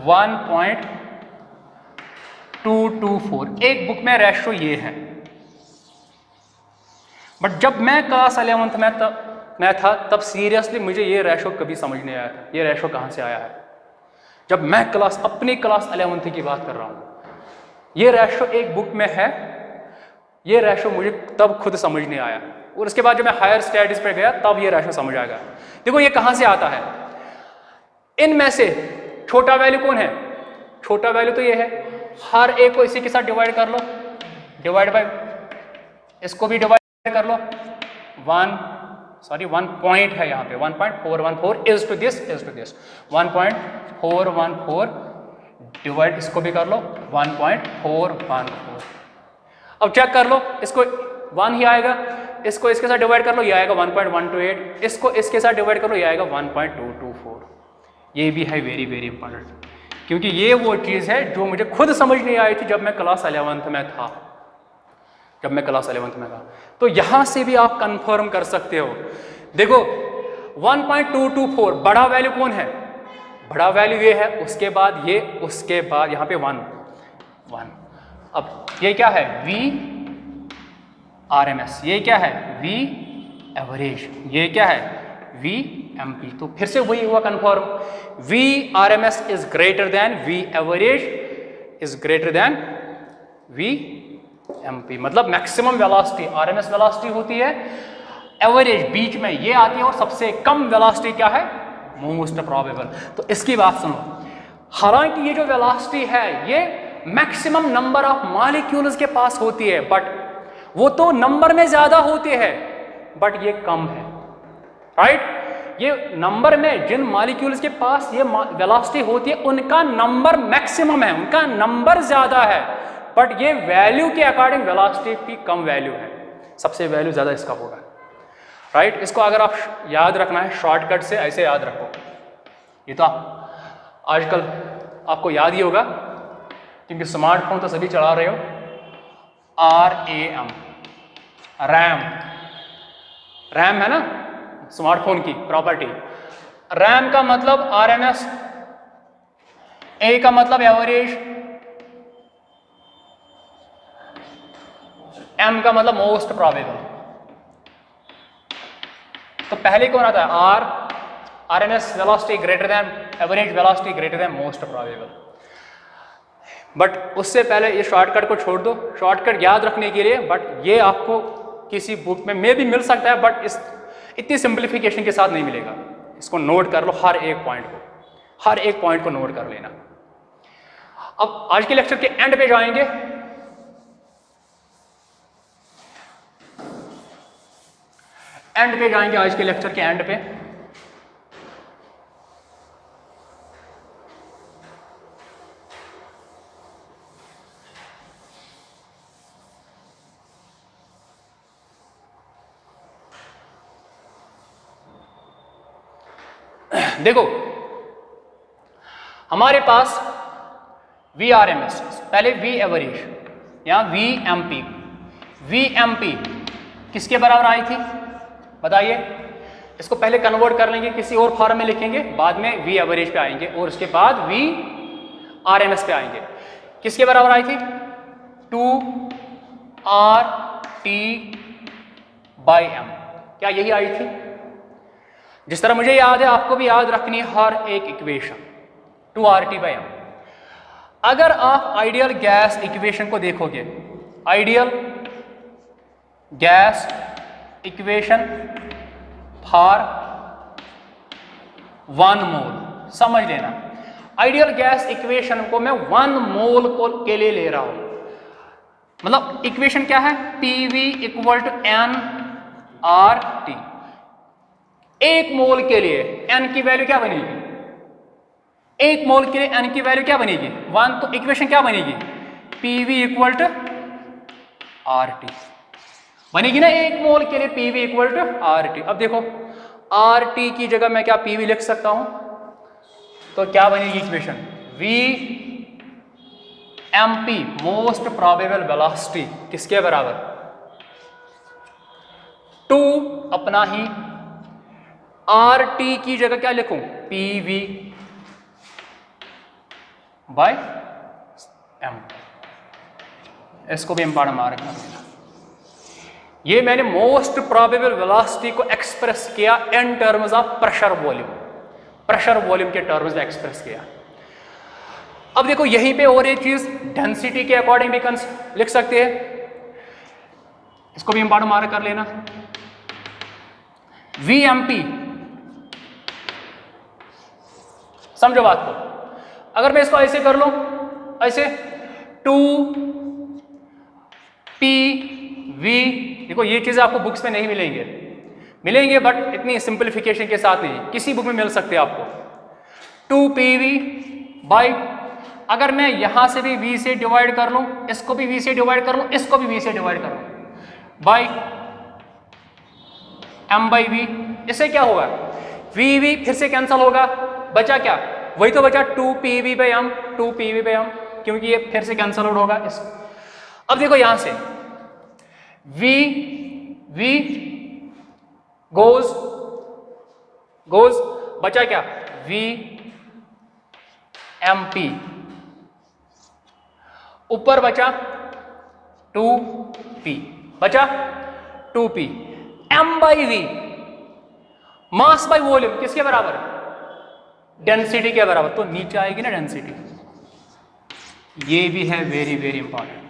1.224। एक बुक में रेशो ये है। बट जब मैं क्लास 11th में था तब सीरियसली मुझे ये रेशो कभी समझ नहीं आया था, ये रेशो कहाँ से आया है। जब मैं अपनी क्लास 11th की बात कर रहा हूँ, ये रेशो एक बुक में है, ये रेशो मुझे तब खुद समझ नहीं आया, और उसके बाद जब मैं हायर स्टडीज पे गया तब ये रेशो समझ आ गया। देखो ये कहाँ से आता है, इनमें से छोटा वैल्यू कौन है? छोटा वैल्यू तो ये है, हर एक को इसी के साथ डिवाइड कर लो, डिवाइड बाय, इसको भी डिवाइड कर लो, 1 पॉइंट है यहाँ पे 1.414 इज टू दिस 1.414 डिवाइड, इसको भी कर लो 1.414। अब चेक कर लो, इसको 1 ही आएगा, इसको इसके साथ डिवाइड कर लो, ये आएगा 1.128, इसको इसके साथ डिवाइड कर लो, ये आएगा 1.224। ये भी है वेरी वेरी इंपॉर्टेंट, क्योंकि ये वो चीज़ है जो मुझे खुद समझ नहीं आई थी जब मैं क्लास 11th में था। तो यहां से भी आप कंफर्म कर सकते हो। देखो 1.224 बड़ा वैल्यू कौन है? बड़ा वैल्यू ये है, उसके बाद ये, उसके बाद यहां पे 1। अब ये क्या है? VRMS, ये क्या है? VAverage, ये क्या है? VMP। तो फिर से वही हुआ confirm, VRMS is greater than VAverage is greater than VMP। मतलब मैक्सिमम वेलोसिटी RMS वेलोसिटी होती है, एवरेज बीच में ये आती है, और सबसे कम वेलोसिटी क्या है? Most probable. तो इसकी बात सुनो, हालांकि ये जो वेलोसिटी है ये मैक्सिमम नंबर ऑफ मॉलिक्यूल्स के पास होती है, बट वो तो नंबर में ज्यादा होते हैं, बट ये कम है, राइट? ये नंबर में जिन मॉलिक्यूल्स के पास ये वेलोसिटी होती है उनका नंबर मैक्सिमम है, उनका नंबर ज्यादा है, बट ये वैल्यू के अकॉर्डिंग वेलोसिटी की कम वैल्यू है, सबसे वैल्यू ज्यादा इसका होगा, राइट? इसको अगर आप याद रखना है शॉर्टकट से ऐसे याद रखो, ये तो आजकल आपको याद ही होगा क्योंकि स्मार्टफोन तो सभी चला रहे हो। RAM, रैम है ना स्मार्टफोन की प्रॉपर्टी। रैम का मतलब RMS, A का मतलब एवरेज, M का मतलब मोस्ट प्रोबेबल। तो पहले कौन आता है? RMS velocity greater than average velocity greater than most probable. But उससे पहले ये शॉर्टकट को छोड़ दो, शॉर्टकट याद रखने के लिए, बट ये आपको किसी बुक में मे भी मिल सकता है, बट इस इतनी सिंप्लीफिकेशन के साथ नहीं मिलेगा। इसको नोट कर लो, हर एक पॉइंट को नोट कर लेना। अब आज के लेक्चर के एंड पे जाएंगे। आज के लेक्चर के एंड पे। देखो हमारे पास VRMS, पहले VAverage, यहां VMP किसके बराबर आई थी बताइए? इसको पहले कन्वर्ट कर लेंगे, किसी और फॉर्म में लिखेंगे, बाद में VAverage पे आएंगे और उसके बाद VRMS पे आएंगे। किसके बराबर आई थी? 2RT/M। क्या यही आई थी? जिस तरह मुझे याद है आपको भी याद रखनी है हर एक इक्वेशन, 2RT/M। अगर आप आइडियल गैस इक्वेशन को देखोगे, आइडियल गैस इक्वेशन फॉर 1 मोल। समझ लेना, आइडियल गैस इक्वेशन को मैं 1 मोल के लिए ले रहा हूं। मतलब इक्वेशन क्या है, PV इक्वल टू nRT। 1 मोल के लिए n की वैल्यू क्या बनेगी, 1 मोल के लिए n की वैल्यू क्या बनेगी 1, तो इक्वेशन क्या बनेगी, PV इक्वल टू RT बनेगी ना, 1 मोल के लिए PV इक्वल टू RT। अब देखो RT की जगह मैं क्या PV लिख सकता हूं, तो क्या बनेगी equation, VMP most probable velocity किसके बराबर, 2 अपना ही RT की जगह क्या लिखूं, PV बाय M। इसको भी इंपॉर्टेंट मार्क रखना। ये मैंने मोस्ट प्रोबेबल वेलोसिटी को एक्सप्रेस किया इन terms of pressure volume, pressure volume के टर्म्स में एक्सप्रेस किया। अब देखो यहीं पे और एक चीज डेंसिटी के अकॉर्डिंग भी लिख सकते हैं, इसको भी इंपॉर्टेंट मार्क कर लेना। VMP, समझो बात को, अगर मैं इसको ऐसे कर लूं, ऐसे 2PV, देखो ये चीजें आपको बुक्स में नहीं मिलेंगे बट इतनी सिंपलीफिकेशन के साथ नहीं, किसी बुक में मिल सकते हैं आपको। 2PV बाई, अगर मैं यहां से भी V से डिवाइड कर लूं, इसको भी V से डिवाइड कर लूं, इसको भी V से डिवाइड कर लूं, बाई M बाई V, इससे क्या होगा, VV फिर से कैंसिल होगा, बचा क्या, वही तो बचा 2PV by M, 2PV by M, क्योंकि ये फिर से कैंसिल आउट होगा। अब देखो यहां से V गोज बचा क्या, VMP, ऊपर बचा 2P, बचा 2P। M by V mass by volume किसके बराबर, डेंसिटी के बराबर, तो नीचे आएगी ना डेंसिटी। ये भी है वेरी वेरी इंपॉर्टेंट,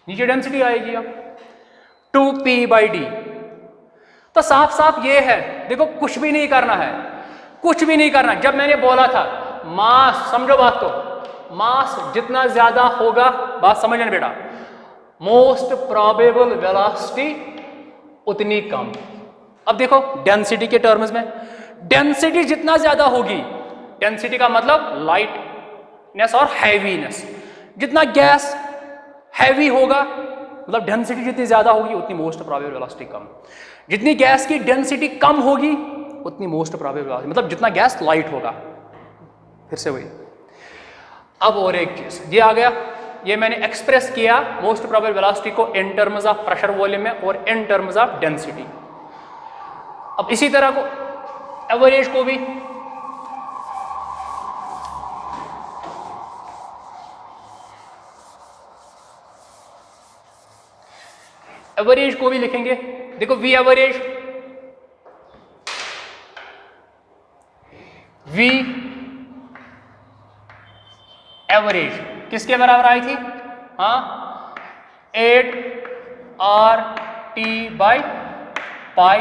नीचे डेंसिटी आएगी। अब 2P बाई D, तो साफ साफ ये है, देखो कुछ भी नहीं करना है, कुछ भी नहीं करना। जब मैंने बोला था मास, समझो बात को, मास जितना ज्यादा होगा, बात समझना बेटा, मोस्ट प्रोबेबल वेलोसिटी उतनी कम। अब देखो डेंसिटी के टर्म्स में, डेंसिटी जितना ज्यादा होगी, डेंसिटी का मतलब लाइटनेस और हैवीनेस, जितना गैस हैवी होगा मतलब डेंसिटी जितनी ज्यादा होगी उतनी मोस्ट प्रोबेबल वेलोसिटी कम, जितनी गैस की डेंसिटी कम होगी उतनी मोस्ट प्रोबेबल वेलोसिटी, मतलब जितना गैस लाइट होगा। फिर से वही। अब और एक चीज ये आ गया, ये मैंने एक्सप्रेस किया मोस्ट प्रोबेबल वेलोसिटी को इन टर्म्स ऑफ प्रेशर वॉल्यूम में और इन टर्म्स ऑफ डेंसिटी। अब इसी तरह को एवरेज को भी लिखेंगे। देखो V एवरेज किसके बराबर आई थी, हाँ 8RT बाई पाई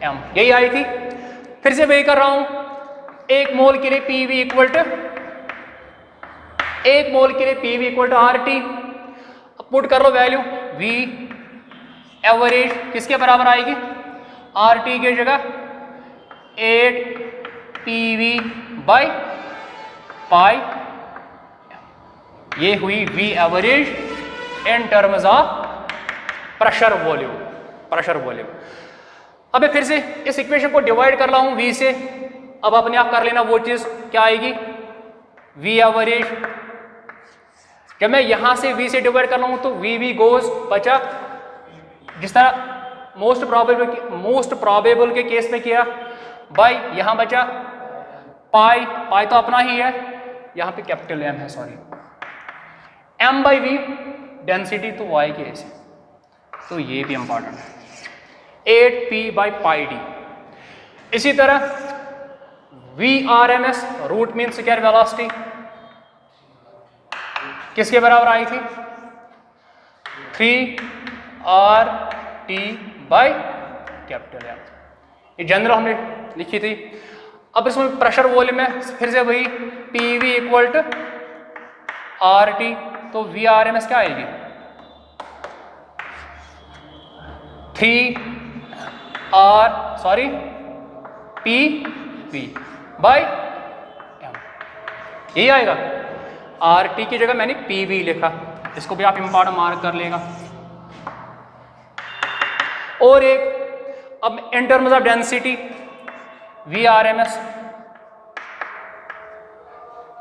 M, यही आई थी। फिर से वही कर रहा हूं, 1 मोल के लिए PV इक्वल टू, 1 मोल के लिए PV इक्वल टू RT। अब पुट कर लो वैल्यू, V एवरेज किसके बराबर आएगी, RT की जगह 8PV बाई पाई, ये हुई V average in terms of pressure volume. अब फिर से इस इक्वेशन को डिवाइड कर रहा हूं V से, अब अपने आप कर लेना वो चीज क्या आएगी, V एवरेज, जब मैं यहां से V से डिवाइड कर रहा हूं तो VV गोज, बचा जिस तरह मोस्ट प्रोबेबल के केस में किया, बाई यहां बचा पाई तो अपना ही है, यहां पे कैपिटल M है, sorry, M by V density तो वो आएगी ऐसे, तो ये भी इंपॉर्टेंट है, 8P बाई पाई D। इसी तरह VRMS root mean square velocity किसके बराबर आई थी, 3RT बाई कैपिटल एम। ये जनरल हमने लिखी थी। अब इसमें प्रेशर वॉल्यूम है फिर से वही P V equal to R T, तो वी आर एम एस क्या आएगी 3 पी वी बाई एम, यही आएगा। आर टी की जगह मैंने पी वी लिखा, इसको भी आप इंपॉर्टेंट मार्क कर लेगा। और एक अब in terms of density V R M S,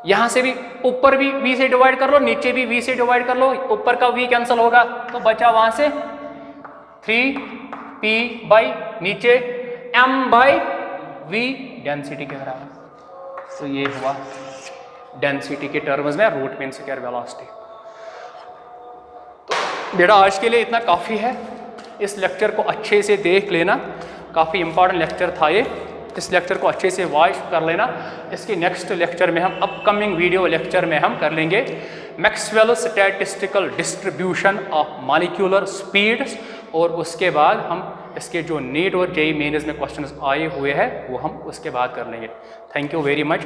यहां से भी ऊपर भी v से डिवाइड कर लो, नीचे भी v से डिवाइड कर लो, ऊपर का v कैंसिल होगा तो बचा वहां से 3p बाई नीचे m बाई v डेंसिटी के बराबर। तो ये हुआ डेंसिटी के टर्म्स में रूट मीन स्क्वायर वेलोसिटी। तो बेटा आज के लिए इतना काफ़ी है, इस लेक्चर को अच्छे से देख लेना, काफ़ी इंपॉर्टेंट लेक्चर था ये, इस लेक्चर को अच्छे से वॉच कर लेना। इसके नेक्स्ट लेक्चर में हम अपकमिंग वीडियो लेक्चर में हम कर लेंगे Maxwell statistical distribution of molecular speeds, और उसके बाद हम इसके जो नीट और जेईई मेंस में क्वेश्चंस आए हुए हैं वो हम उसके बाद कर लेंगे। Thank you very much.